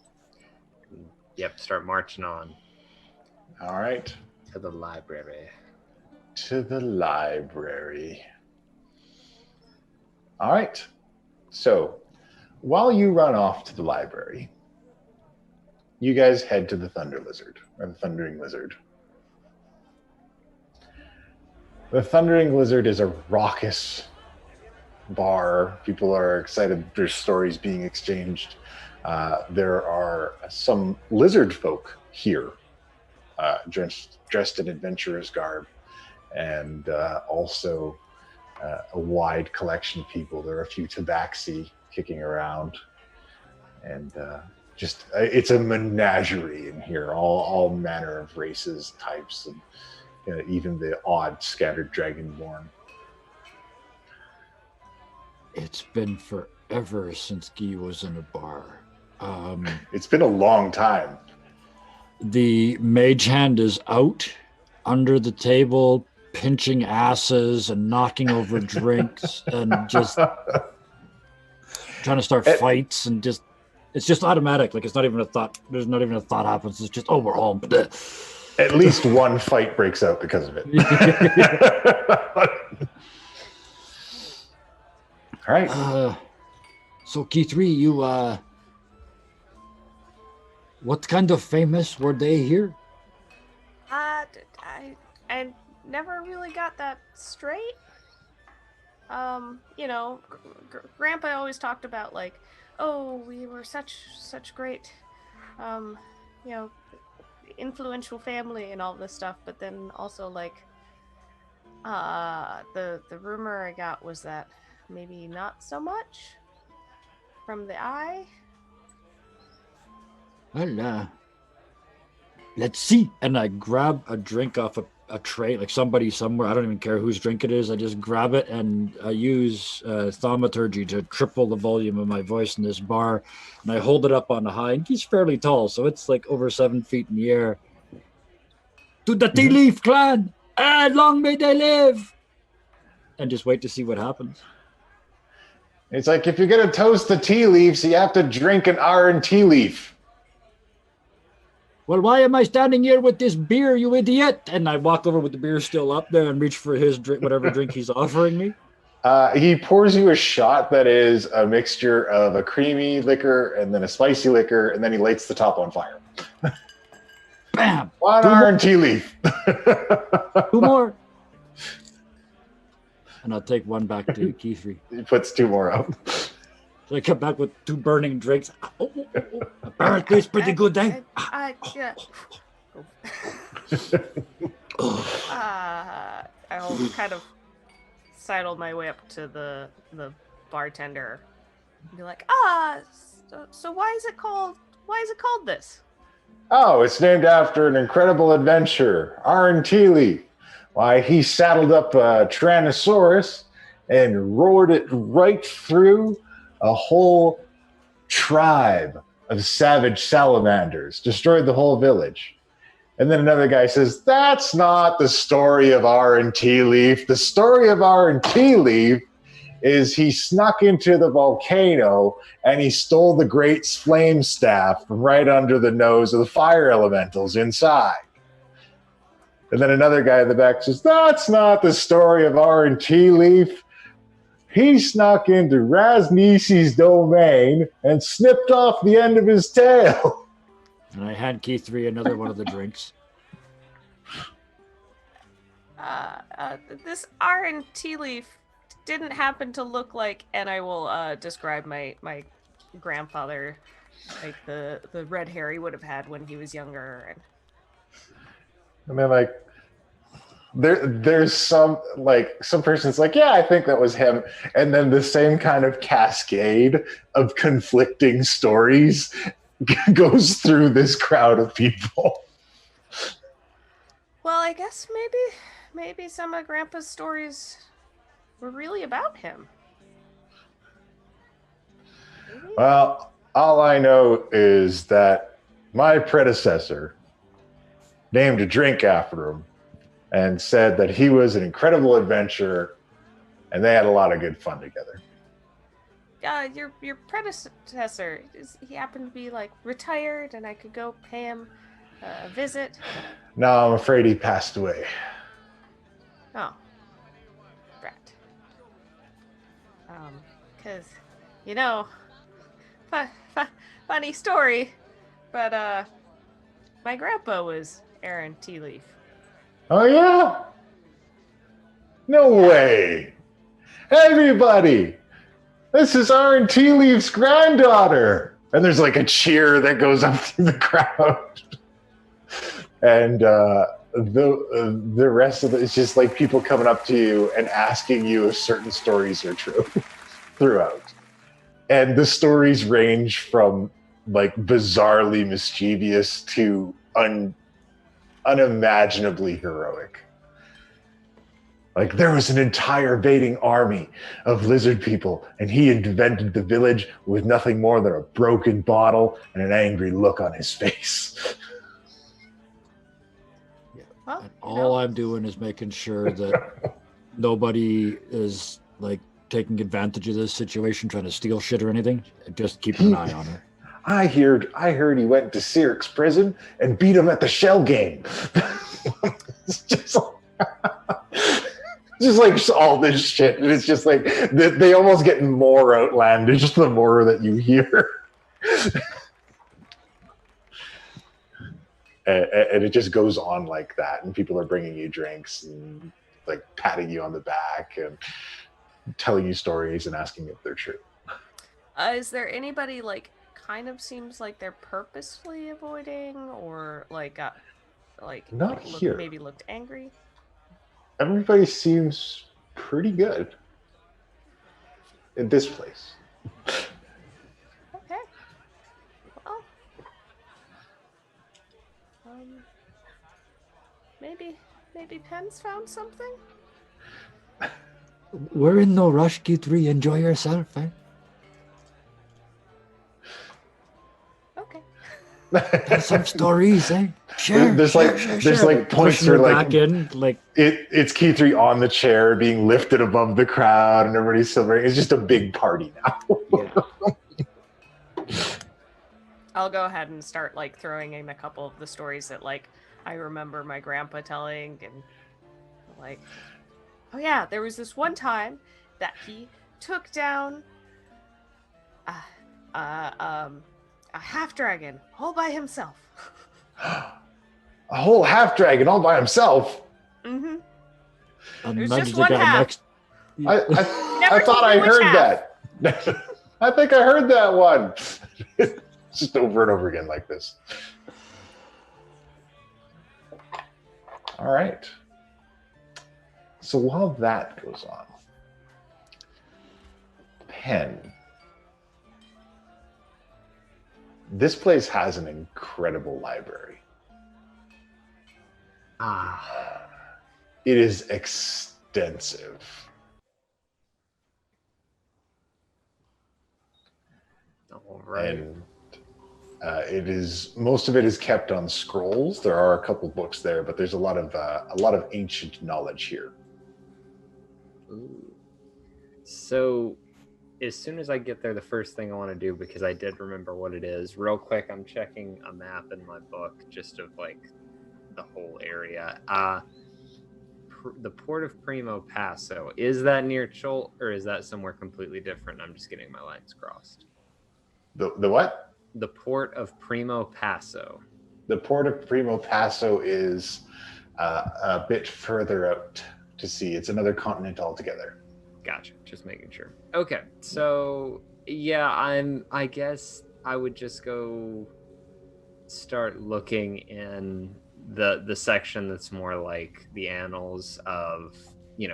And, yep, start marching on. All right. To the library. All right. So, while you run off to the library, you guys head to the Thundering Lizard. The Thundering Lizard is a raucous bar. People are excited. There's stories being exchanged. There are some lizard folk here, dressed in adventurer's garb, and also a wide collection of people. There are a few tabaxi kicking around, and it's a menagerie in here. All manner of races, types, and even the odd scattered dragonborn. It's been forever since Guy was in a bar. It's been a long time. The mage hand is out under the table, pinching asses and knocking over drinks and just trying to start fights, and it's just automatic. Like, it's not even a thought. There's not even a thought happens. It's just, oh, we're home. At least one fight breaks out because of it. All right. So Key3, you what kind of famous were they here? I never really got that straight. Grandpa always talked about, like, oh, we were such great, influential family and all this stuff. But then also, like, the rumor I got was that maybe not so much from the eye. Well, let's see. And I grab a drink off a tray, like somebody somewhere, I don't even care whose drink it is. I just grab it and I use thaumaturgy to triple the volume of my voice in this bar. And I hold it up on a high, and he's fairly tall, so it's like over 7 feet in the air. To the Tealeaf clan, and long may they live! And just wait to see what happens. It's like, if you're going to toast the tea leaves, you have to drink an iron tea leaf. Well, why am I standing here with this beer, you idiot? And I walk over with the beer still up there and reach for his drink, whatever drink he's offering me. He pours you a shot that is a mixture of a creamy liquor and then a spicy liquor, and then he lights the top on fire. Bam! One iron tea leaf. 2 more. And I'll take 1 back to Keithree. He puts 2 more up. So I come back with 2 burning drinks. Apparently it's pretty good, eh? I'll kind of sidle my way up to the bartender and be like, so why is it called this? Oh, it's named after an incredible adventurer, Iron Tealeaf. Why, he saddled up a Tyrannosaurus and roared it right through a whole tribe of savage salamanders, destroyed the whole village. And then another guy says, that's not the story of Iron Tealeaf. The story of Iron Tealeaf is he snuck into the volcano and he stole the great flame staff from right under the nose of the fire elementals inside. And then another guy in the back says, that's not the story of Iron Tealeaf. He snuck into Rasnisi's domain and snipped off the end of his tail. And I hand Keithree another one of the drinks. This Iron Tealeaf didn't happen to look like, and I will describe my grandfather, like the red hair he would have had when he was younger. And I mean, like, there's some person's like, yeah, I think that was him. And then the same kind of cascade of conflicting stories goes through this crowd of people. Well, I guess maybe some of Grandpa's stories were really about him. Maybe? Well, all I know is that my predecessor named a drink after him and said that he was an incredible adventurer and they had a lot of good fun together. Your predecessor, he happened to be like retired and I could go pay him a visit? No, I'm afraid he passed away. Oh. Right. Cause, funny story, but my grandpa was Aaron Tealeaf. Oh, yeah? No way. Everybody, this is Aaron Tealeaf's granddaughter. And there's like a cheer that goes up through the crowd. And the rest of it is just like people coming up to you and asking you if certain stories are true throughout. And the stories range from like bizarrely mischievous to unimaginably heroic. Like, there was an entire invading army of lizard people, and he invented the village with nothing more than a broken bottle and an angry look on his face. Well, And all I'm doing is making sure that nobody is like taking advantage of this situation, trying to steal shit or anything. Just keeping an eye on her. I heard he went to Syric's prison and beat him at the shell game. It's just like all this shit. And it's just like they almost get more outlandish the more that you hear. And it just goes on like that. And people are bringing you drinks and like patting you on the back and telling you stories and asking if they're true. Is there anybody like kind of seems like they're purposefully avoiding or Not here. Maybe looked angry? Everybody seems pretty good in this place. Okay. Well, maybe Penn's found something? We're in no rush, Q3. Enjoy yourself, eh? Okay. Tell some stories, eh? Share. There's points where back in, it's Key 3 on the chair being lifted above the crowd and everybody's celebrating. It's just a big party now. Yeah. I'll go ahead and start like throwing in a couple of the stories that like I remember my grandpa telling, and like, oh yeah, there was this one time that he took down a half dragon all by himself. A whole half dragon all by himself. Mm-hmm. And was just one half. I thought I heard that. I think I heard that one. Just over and over again like this. All right. So while that goes on, Penn, this place has an incredible library. It is extensive. All right. And most of it is kept on scrolls. There are a couple books there, but there's a lot of ancient knowledge here. Ooh. So as soon as I get there, the first thing I want to do, because I did remember what it is, real quick, I'm checking a map in my book just of like the whole area. The port of Primo Passo, is that near Chult, or is that somewhere completely different? I'm just getting my lines crossed. The what? The port of Primo Passo. The port of Primo Passo is a bit further out to sea. It's another continent altogether. Gotcha. Just making sure. Okay. So yeah, I guess I would just go start looking in the section that's more like the annals of,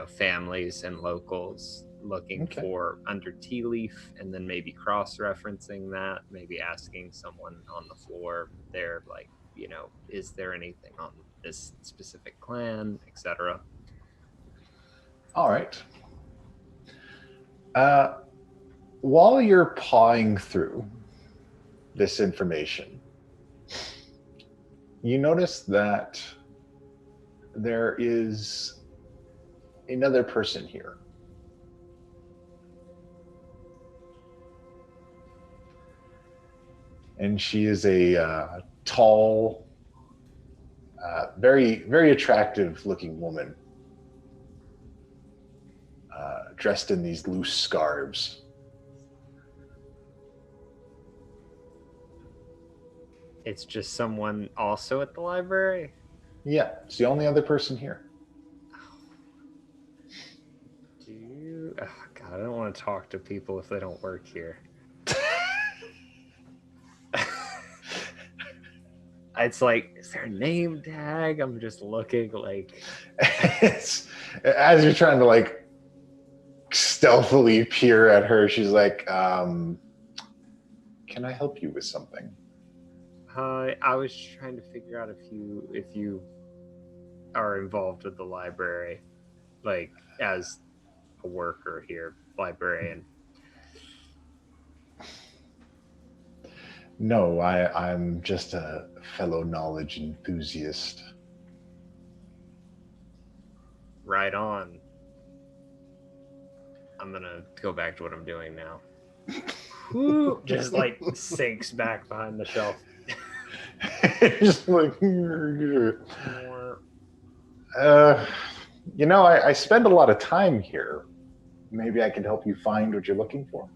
families and locals, looking for under Tealeaf, and then maybe cross-referencing that, maybe asking someone on the floor there, like, is there anything on this specific clan, etc. All right. While you're pawing through this information, you notice that there is another person here. And she is a tall, very, very attractive looking woman, dressed in these loose scarves. It's just someone also at the library? Yeah, it's the only other person here. God, I don't want to talk to people if they don't work here. It's like, is there a name tag? I'm just looking like... As you're trying to like stealthily peer at her, she's like, can I help you with something? I was trying to figure out if you are involved with the library, like as a worker here, librarian. No, I'm just a fellow knowledge enthusiast. Right on. I'm gonna go back to what I'm doing now. Just like sinks back behind the shelf. Just like, I spend a lot of time here. Maybe I can help you find what you're looking for.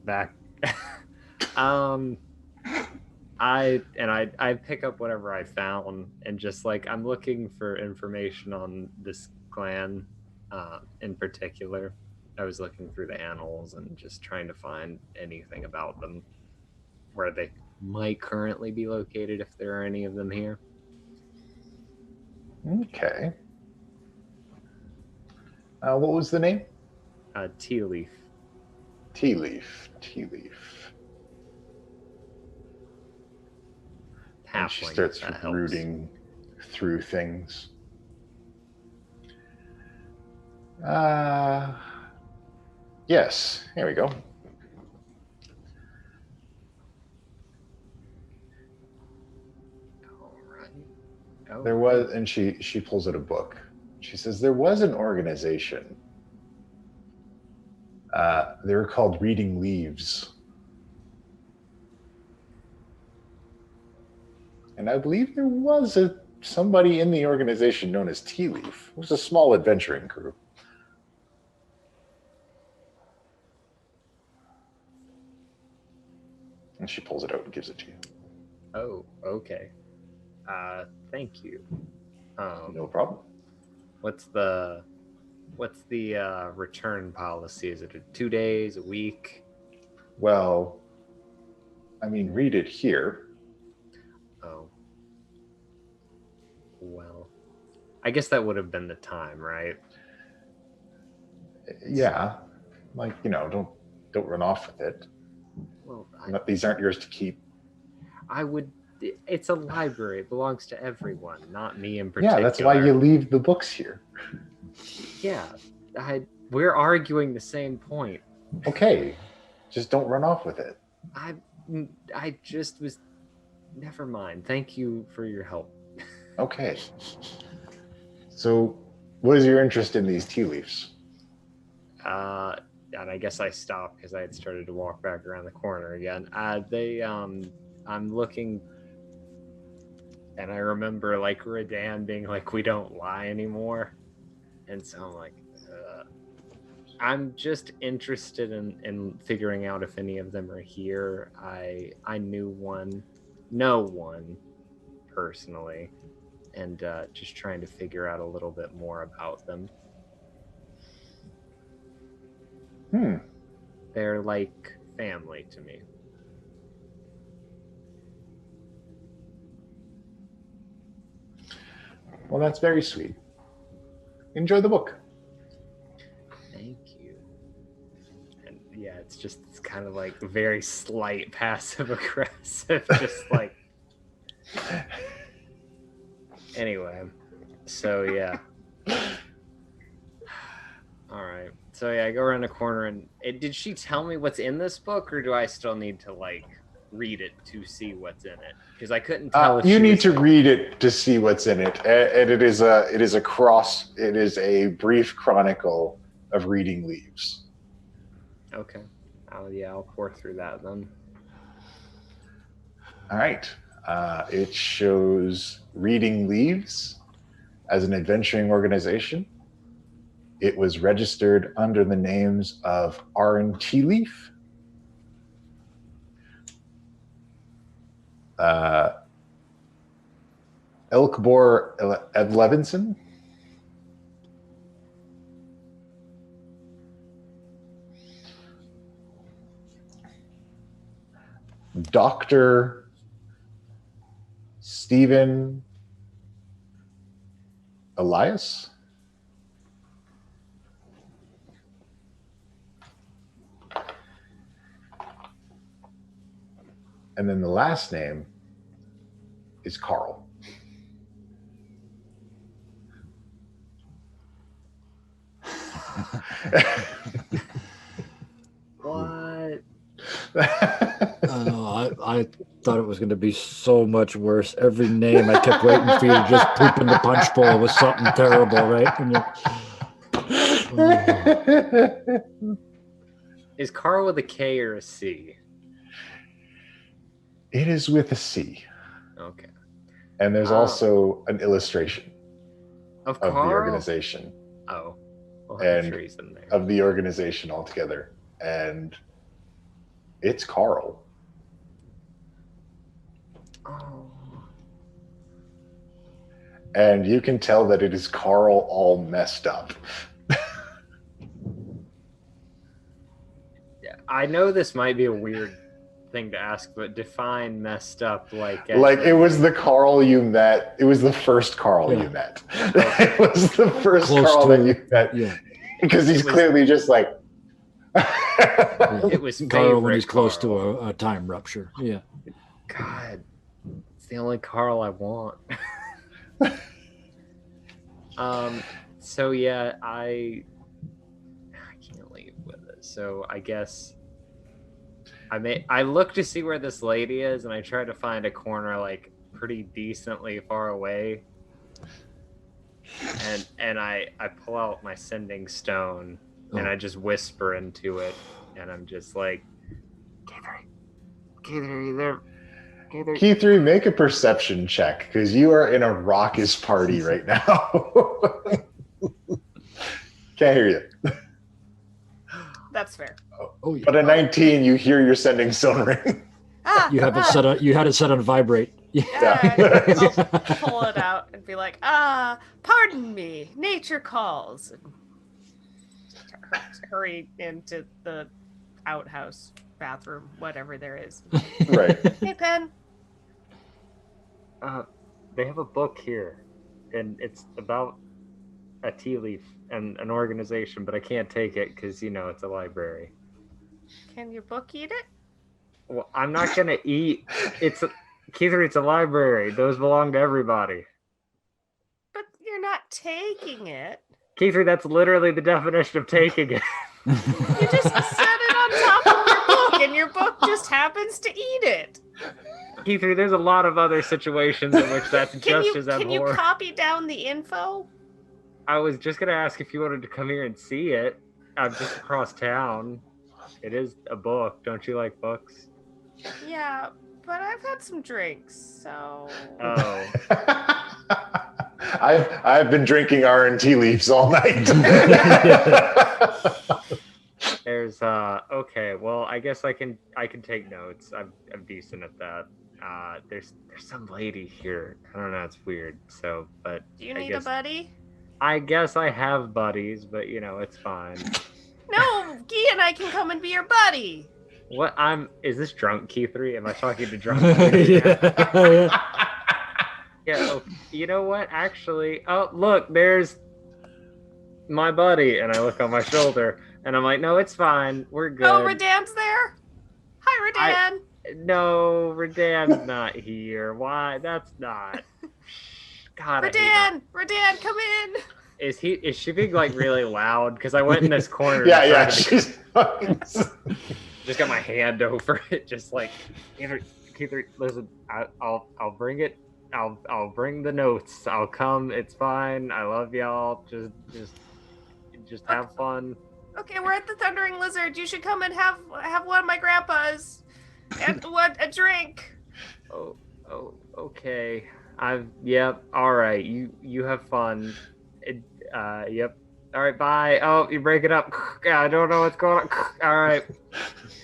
Back. I pick up whatever I found, and just like I'm looking for information on this clan in particular. I was looking through the annals and just trying to find anything about them, where they might currently be located, if there are any of them here. Okay. What was the name? Tealeaf. Tealeaf. And she halfling. starts That helps. rooting through things. Yes, here we go. All right. Oh, There was, and she pulls out a book. She says there was an organization. They were called Reading Leaves. And I believe there was somebody in the organization known as Tealeaf. It was a small adventuring crew. And she pulls it out and gives it to you. Oh, okay. Thank you. No problem. What's the return policy? Is it 2 days, a week? Well, I mean, read it here. Oh. Well, I guess that would have been the time, right? Yeah, like, you know, don't run off with it. Well, These aren't yours to keep. I would. It's a library. It belongs to everyone, not me in particular. Yeah, that's why you leave the books here. Yeah, we're arguing the same point. Okay, just don't run off with it. I just was. Never mind. Thank you for your help. Okay. So, what is your interest in these tea leaves? And I guess I stopped because I had started to walk back around the corner again. I'm looking, and I remember like Radan being like, "We don't lie anymore," and so I'm like, I'm just interested in figuring out if any of them are here. I know one personally, and just trying to figure out a little bit more about them. They're like family to me. Well, that's very sweet. Enjoy the book. Thank you. And yeah, it's kind of like very slight passive aggressive, just like. Anyway, so yeah. All right. So yeah, I go around the corner, and did she tell me what's in this book, or do I still need to like read it to see what's in it? Because I couldn't tell. You need to read it to see what's in it, and it is a brief chronicle of Reading Leaves. Okay. I'll pour through that then. All right. It shows Reading Leaves as an adventuring organization. It was registered under the names of Aaron Tealeaf, Elkbor Levinson, Dr. Stephen Elias, and then the last name is Carl. What? I thought it was going to be so much worse. Every name I kept waiting for you to just poop in the punch bowl was something terrible, right? Is Carl with a K or a C? It is with a C. Okay. And there's also an illustration of the Carl? organization. Oh. Well, And sure he's in there. of the organization altogether. And it's Carl. Oh. And you can tell that it is Carl all messed up. Yeah, I know this might be a weird thing to ask, but define messed up like It was the Carl you met. It was the first Carl you met. It was the first Close Carl to- that you met. Yeah. Because he's clearly just like... It was Carl when favorite he's close Carl. to a time rupture. Yeah. God. the only Carl I want. So yeah, I can't leave with it. So I guess I look to see where this lady is, and I try to find a corner like pretty decently far away. And I pull out my sending stone and I just whisper into it, and I'm just like, K3, there. K3, make a perception check, because you are in a raucous party right now. Can't hear you. That's fair. Oh, yeah. But at 19, you hear your sending stone ring. You have it set on. You had it set on vibrate. Yeah. I'll pull it out and be like, pardon me, nature calls. And hurry into the outhouse, bathroom, whatever there is. Right. Hey, Pen. They have a book here, and it's about a Tealeaf and an organization, but I can't take it because, it's a library. Can your book eat it? Well, I'm not going to eat. It's a library. Those belong to everybody. But you're not taking it. Keither, that's literally the definition of taking it. You just set it on top of your book, and your book just happens to eat it. Keither, there's a lot of other situations in which that's as abhorrent. Can you copy down the info? I was just going to ask if you wanted to come here and see it. I'm just across town. It is a book. Don't you like books? Yeah, but I've had some drinks, so... Oh. I've been drinking R&T leaves all night. There's okay, well, I guess I can take notes. I'm decent at that. There's some lady here. I don't know, it's weird. So, but do you need a buddy? I guess I have buddies, but it's fine. No, Guy and I can come and be your buddy. What? Is this drunk Key3? Am I talking to drunk? Yeah. Oh, you know what? Actually, oh look, there's my buddy, and I look on my shoulder, and I'm like, no, it's fine, we're good. Oh, Radan's there. Hi, Radan. No, Radan's not here. Why? That's not. God, Radan, come in. Is she being like really loud? Because I went in this corner. Yeah. She's just got my hand over it, just like, Keither, listen, I'll bring it. I'll bring the notes. I'll come. It's fine. I love y'all. Just have fun. Okay, we're at the Thundering Lizard. You should come and have one of my grandpa's and a drink. Oh, okay. Yep. All right. You have fun. Yep. All right. Bye. Oh, you break it up. I don't know what's going on. All right.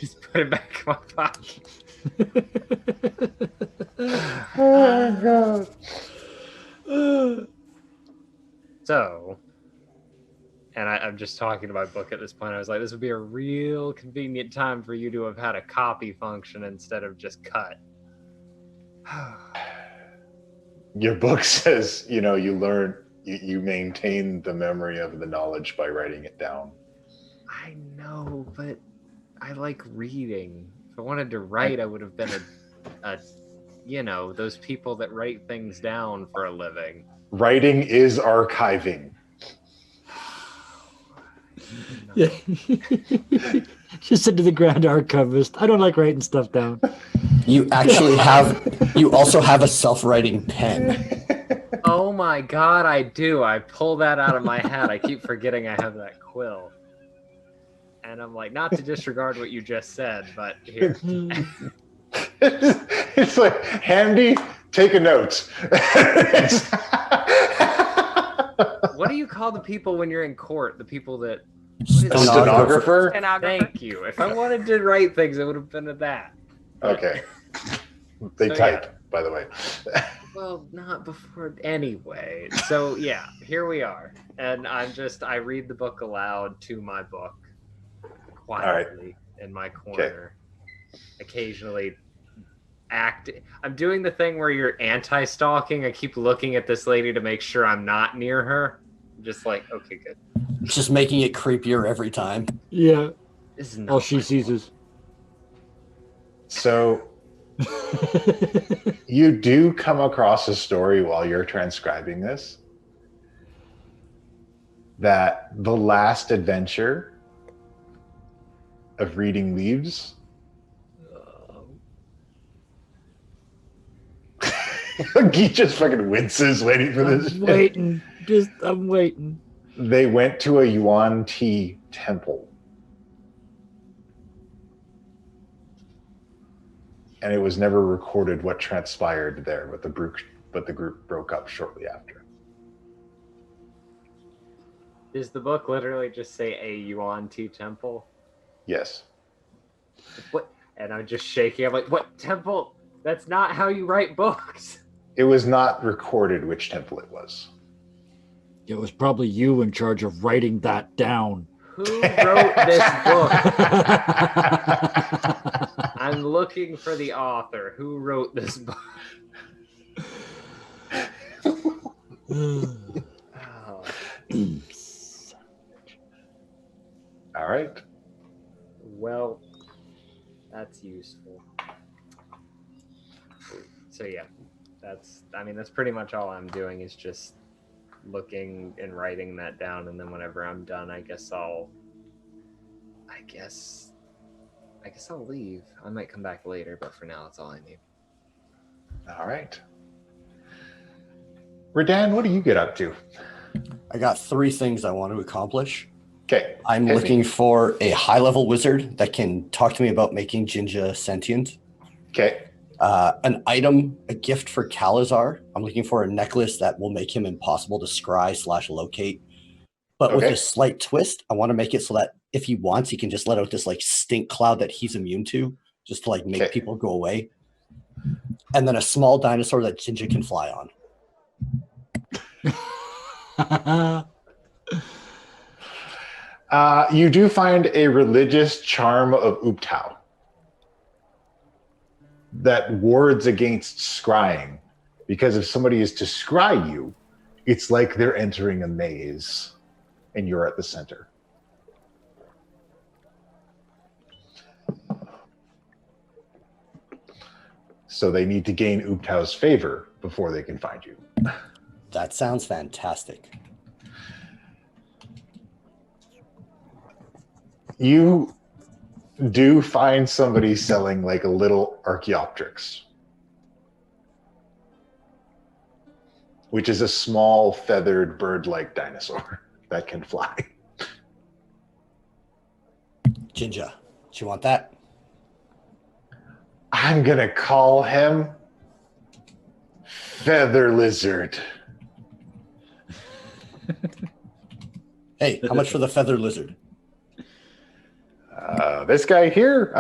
Just put it back in my pocket. Oh my god. So, and I'm just talking to my book at this point. I was like, this would be a real convenient time for you to have had a copy function instead of just cut. Your book says, you maintain the memory of the knowledge by writing it down. I know, but I like reading. If I wanted to write, I would have been those people that write things down for a living. Writing is archiving. Yeah. She said to the Grand Archivist, I don't like writing stuff down. You also have a self-writing pen. Oh my god, I do. I pull that out of my hat. I keep forgetting I have that quill. And I'm like, not to disregard what you just said, but here. It's like, handy, take a note. What do you call the people when you're in court? The people that... Stenographer? Thank you. If I wanted to write things, it would have been that. Okay. They type, by the way. Well, not before anyway. So yeah, here we are. And I read the book aloud to my book quietly in my corner. Okay. Occasionally I'm doing the thing where you're anti-stalking. I keep looking at this lady to make sure I'm not near her. I'm just like, okay, good. Just making it creepier every time. Yeah. This is all she sees is. So You do come across a story while you're transcribing this that the last adventure of reading leaves. He just fucking winces waiting for this. I'm waiting. They went to a Yuan Ti temple. And it was never recorded what transpired there, but the group broke up shortly after. Does the book literally just say a Yuan Ti temple? Yes. What? And I'm just shaking. I'm like, what temple? That's not how you write books. It was not recorded which temple it was. It was probably you in charge of writing that down. Who wrote this book? I'm looking for the author. Who wrote this book? Oh. All right. Well, that's useful. So yeah, that's pretty much all I'm doing is just looking and writing that down, and then whenever I'm done, I guess I'll leave. I might come back later, but for now that's all I need. All right. Redan, what do you get up to? I got 3 things I want to accomplish. Okay. I'm looking for a high-level wizard that can talk to me about making Jinja sentient. Okay. An item, a gift for Kalazar. I'm looking for a necklace that will make him impossible to scry/locate. But with a slight twist, I want to make it so that if he wants, he can just let out this like stink cloud that he's immune to, just to like make people go away. And then a small dinosaur that Jinja can fly on. You do find a religious charm of Uptau that wards against scrying, because if somebody is to scry you, it's like they're entering a maze and you're at the center. So they need to gain Uptau's favor before they can find you. That sounds fantastic. You do find somebody selling like a little Archaeopteryx, which is a small feathered bird-like dinosaur that can fly. Jinja, do you want that? I'm gonna call him Feather Lizard. Hey, how much for the feather lizard? This guy here,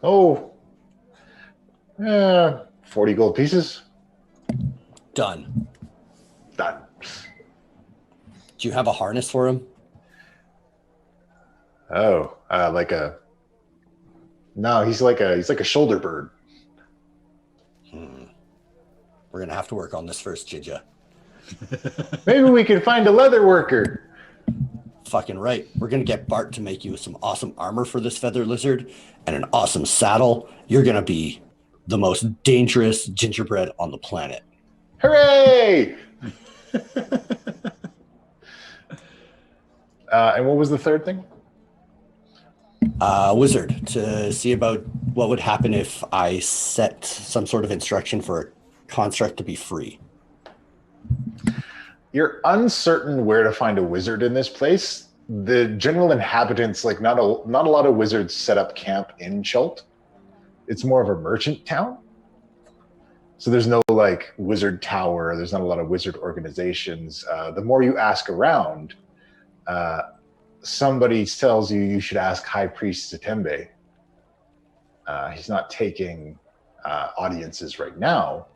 40 gold pieces. Done. Done. Do you have a harness for him? Oh, no, he's like a shoulder bird. We're gonna have to work on this first, Jinja. Maybe we can find a leather worker. Fucking right. We're gonna get Bart to make you some awesome armor for this feather lizard and an awesome saddle. You're gonna be the most dangerous gingerbread on the planet. Hooray! And what was the third thing? Wizard, to see about what would happen if I set some sort of instruction for a construct to be free. You're uncertain where to find a wizard in this place. The general inhabitants, like not a lot of wizards set up camp in Chult. It's more of a merchant town. So there's no like wizard tower. There's not a lot of wizard organizations. The more you ask around, somebody tells you should ask High Priest Zatembe. He's not taking audiences right now,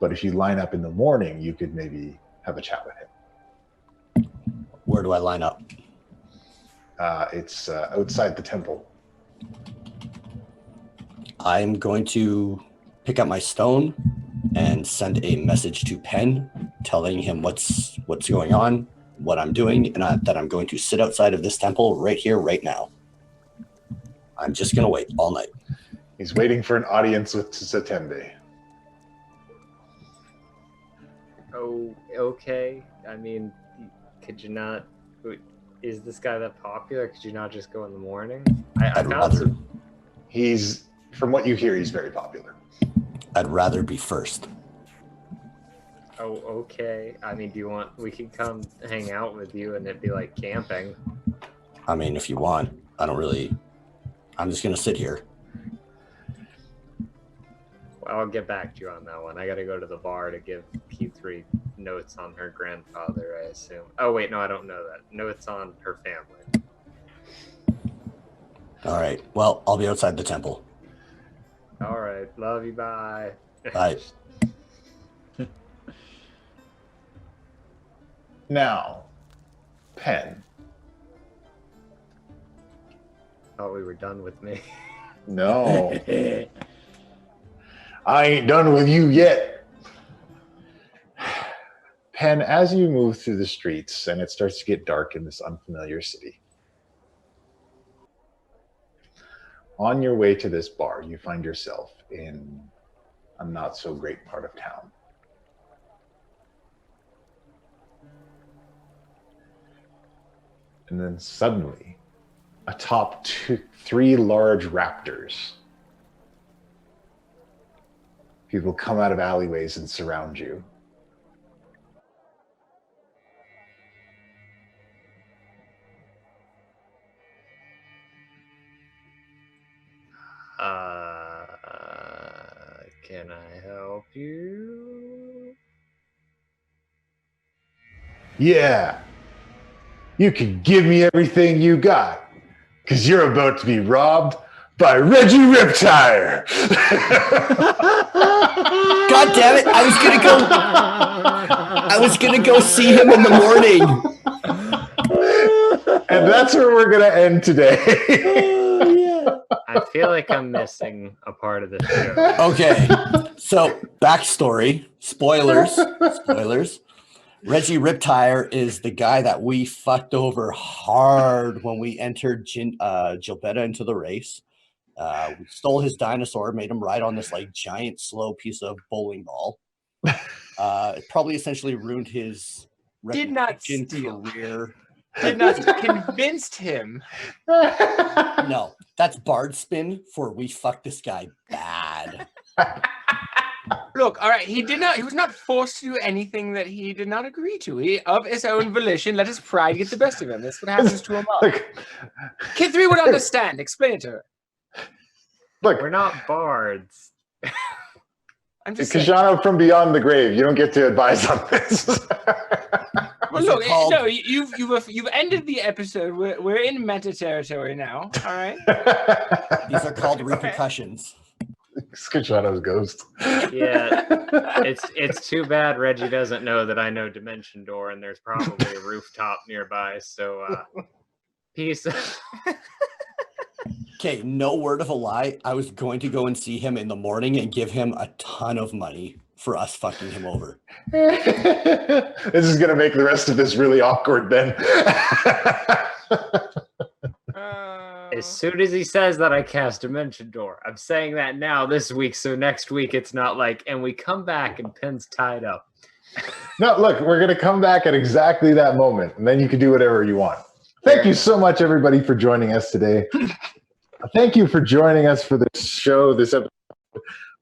but if you line up in the morning, you could maybe have a chat with him. Where do I line up? It's outside the temple. I'm going to pick up my stone and send a message to Penn telling him what's going on, what I'm doing, and that I'm going to sit outside of this temple right here, right now. I'm just going to wait all night. He's waiting for an audience with Satembe. Oh, okay. I mean, could you not? Is this guy that popular? Could you not just go in the morning? I found some. He's, from what you hear, he's very popular. I'd rather be first. Oh, okay. I mean, do you want? We could come hang out with you, and it'd be like camping. I mean, if you want, I don't really. I'm just gonna sit here. Well, I'll get back to you on that one. I gotta go to the bar to give Q3 notes on her grandfather, I assume. Oh, wait, no, I don't know that. Notes on her family. All right. Well, I'll be outside the temple. All right. Love you. Bye. Bye. Now, Pen. Thought we were done with me. No. I ain't done with you yet. Pen, as you move through the streets and it starts to get dark in this unfamiliar city, on your way to this bar, you find yourself in a not so great part of town. And then suddenly, atop three large raptors, people come out of alleyways and surround you. Can I help you? Yeah, you can give me everything you got, because you're about to be robbed by Reggie Riptire. God damn it! I was gonna go see him in the morning. And that's where we're gonna end today. I feel like I'm missing a part of the show. Okay, so backstory, spoilers. Reggie Riptire is the guy that we fucked over hard when we entered Gilbetta into the race. We stole his dinosaur, made him ride on this like giant slow piece of bowling ball. It probably essentially ruined his Did not reputation, steal. career. Did not convinced him. No, that's Bard spin for we fucked this guy bad. Look, all right, he was not forced to do anything that he did not agree to. He, of his own volition, let his pride get the best of him. That's what happens to a mob. Kid 3 would understand. Explain it to her. Look, We're not bards. I'm just saying. Kajano from Beyond the Grave, you don't get to advise on this. Well, look, no, you've ended the episode. We're in meta territory now. All right. These are called repercussions. It's Kajano's ghost. Yeah, it's too bad Reggie doesn't know that I know Dimension Door, and there's probably a rooftop nearby. So, peace. Okay, no word of a lie. I was going to go and see him in the morning and give him a ton of money for us fucking him over. This is going to make the rest of this really awkward then. As soon as he says that, I cast Dimension Door. I'm saying that now this week, so next week it's not like, and we come back and Pen's tied up. No, look, we're going to come back at exactly that moment, and then you can do whatever you want. Thank you so much, everybody, for joining us today. Thank you for joining us for this show, this episode.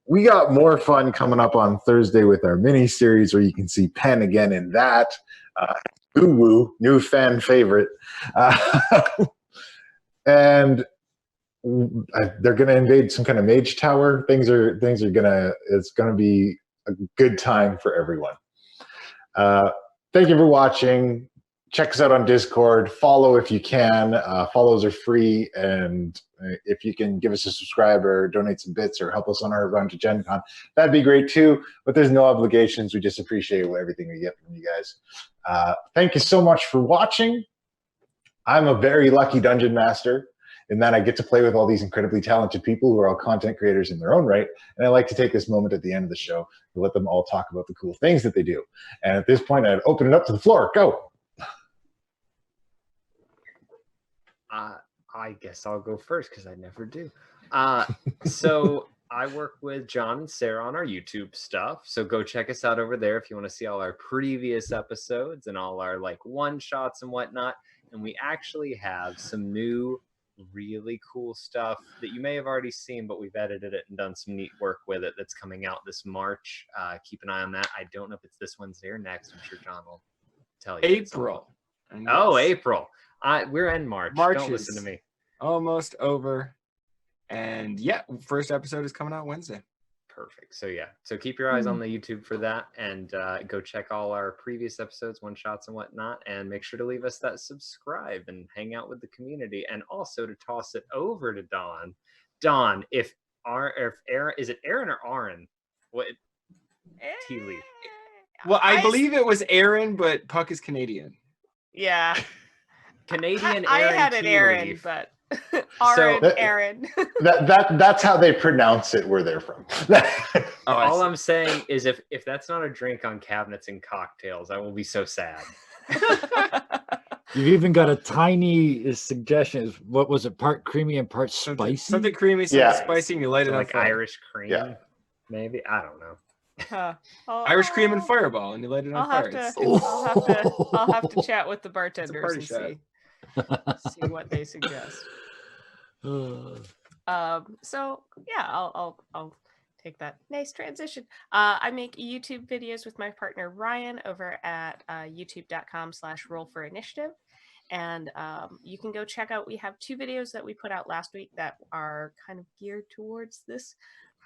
We got more fun coming up on Thursday with our mini-series where you can see Pen again in that. Woo-woo, new fan favorite. And they're going to invade some kind of mage tower. Things are gonna, it's going to be a good time for everyone. Thank you for watching. Check us out on Discord. Follow if you can. Follows are free, and if you can give us a subscribe or donate some bits or help us on our run to Gen Con, that'd be great too. But there's no obligations. We just appreciate everything we get from you guys. Thank you so much for watching. I'm a very lucky dungeon master in that I get to play with all these incredibly talented people who are all content creators in their own right. And I like to take this moment at the end of the show to let them all talk about the cool things that they do. And at this point, I'd open it up to the floor. Go. I guess I'll go first because I never do. So I work with John and Sarah on our YouTube stuff. So go check us out over there if you want to see all our previous episodes and all our like one shots and whatnot. And we actually have some new, really cool stuff that you may have already seen, but we've edited it and done some neat work with it that's coming out this March. Keep an eye on that. I don't know if it's this Wednesday or next. I'm sure John will tell you. April. Oh, April. We're in March. Don't listen to me. Almost over. And yeah, first episode is coming out Wednesday. Perfect. So yeah, so keep your eyes on the YouTube for that, and go check all our previous episodes, one shots and whatnot, and make sure to leave us that subscribe and hang out with the community, and also to toss it over to Dawn. Dawn, if Aaron, is it Aaron or Aaron? What? Tealeaf. Well, I believe it was Aaron, but Puck is Canadian. Yeah. Canadian Aaron. I had an Aaron, but Aaron. That's how they pronounce it where they're from. All I'm saying is if that's not a drink on cabinets and cocktails, I will be so sad. You've even got a tiny suggestion. What was it? Part creamy and part spicy? Something creamy, something spicy, and you light it on like fire. Irish cream, maybe? I don't know. Irish cream and fireball, and you light it on fire. I'll have to chat with the bartenders and see what they suggest. So yeah, I'll take that. Nice transition. I make YouTube videos with my partner Ryan over at youtube.com/roll4initiative. And you can go check out, we have 2 videos that we put out last week that are kind of geared towards this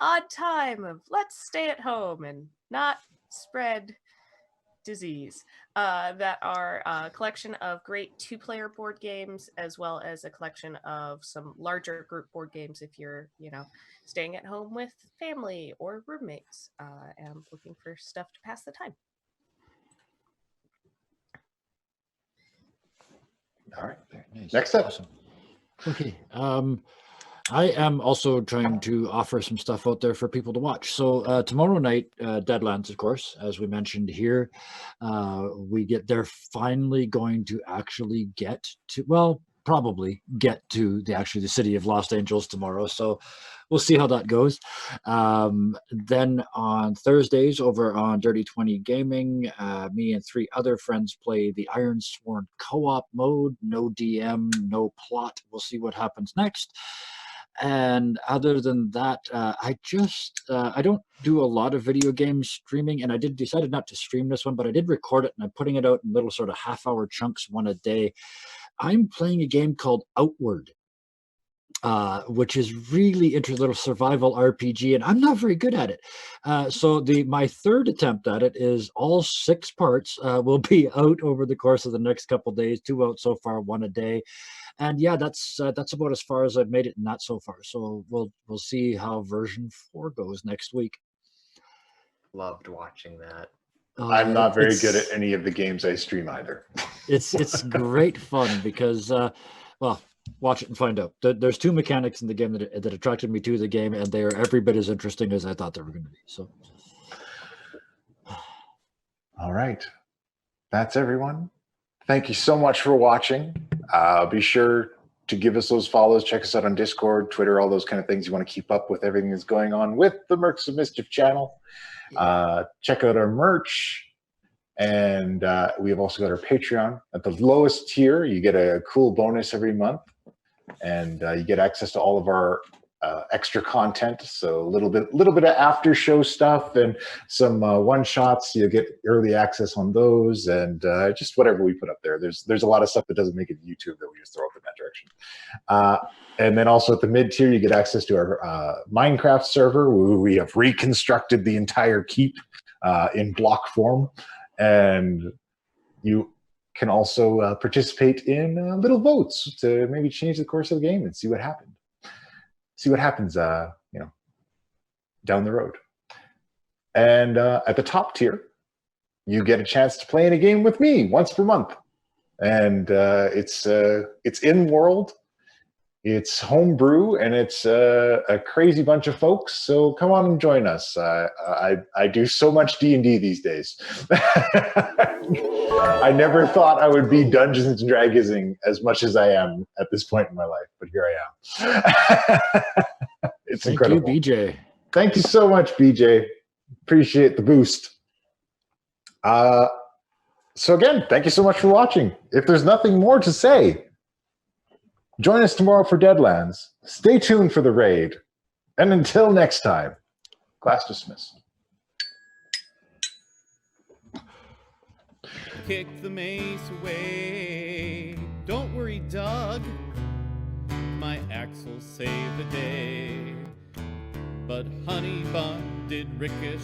odd time of let's stay at home and not spread disease, that are a collection of great 2-player board games, as well as a collection of some larger group board games if you're, staying at home with family or roommates and looking for stuff to pass the time. All right. Very nice. Next up. Awesome. Okay. I am also trying to offer some stuff out there for people to watch. So tomorrow night, Deadlands, of course, as we mentioned here, they're finally going to actually get to, well, probably get to the city of Los Angeles tomorrow. So we'll see how that goes. Then on Thursdays over on Dirty 20 Gaming, me and 3 other friends play the Iron Sworn co-op mode. No DM, no plot. We'll see what happens next. And other than that, I don't do a lot of video game streaming, and I decided not to stream this one, but I did record it, and I'm putting it out in little sort of half-hour chunks, one a day. I'm playing a game called Outward, which is really interesting, little survival RPG, and I'm not very good at it. So my third attempt at it is all 6 parts will be out over the course of the next couple of days. 2 out so far, 1 a day. And yeah, that's about as far as I've made it in that so far. So we'll see how version 4 goes next week. Loved watching that. I'm not very good at any of the games I stream either. It's great fun because, well, watch it and find out. There's 2 mechanics in the game that attracted me to the game, and they are every bit as interesting as I thought they were going to be. So, all right, that's everyone. Thank you so much for watching. Be sure to give us those follows. Check us out on Discord, Twitter, all those kind of things. You want to keep up with everything that's going on with the Mercs of Mischief channel. Check out our merch. And we have also got our Patreon. At the lowest tier, you get a cool bonus every month. And you get access to all of our extra content. So a little bit of after show stuff and some one shots. You get early access on those, and just whatever we put up there. There's a lot of stuff that doesn't make it YouTube that we just throw up in that direction. And then also at the mid tier, you get access to our Minecraft server, where we have reconstructed the entire keep in block form, and you can also participate in little votes to maybe change the course of the game and see what happens. Down the road. And at the top tier, you get a chance to play in a game with me once per month. And it's in world, it's homebrew, and it's a crazy bunch of folks. So come on and join us. I do so much D&D these days. I never thought I would be Dungeons and Dragonsing as much as I am at this point in my life, but here I am. It's Thank incredible. you, BJ. Thank you so much, BJ. Appreciate the boost. So again, thank you so much for watching. If there's nothing more to say, join us tomorrow for Deadlands. Stay tuned for the raid. And until next time, class dismissed. Kick the mace away. Don't worry, Doug. My axe will save the day. But Honey Bun did ricochet.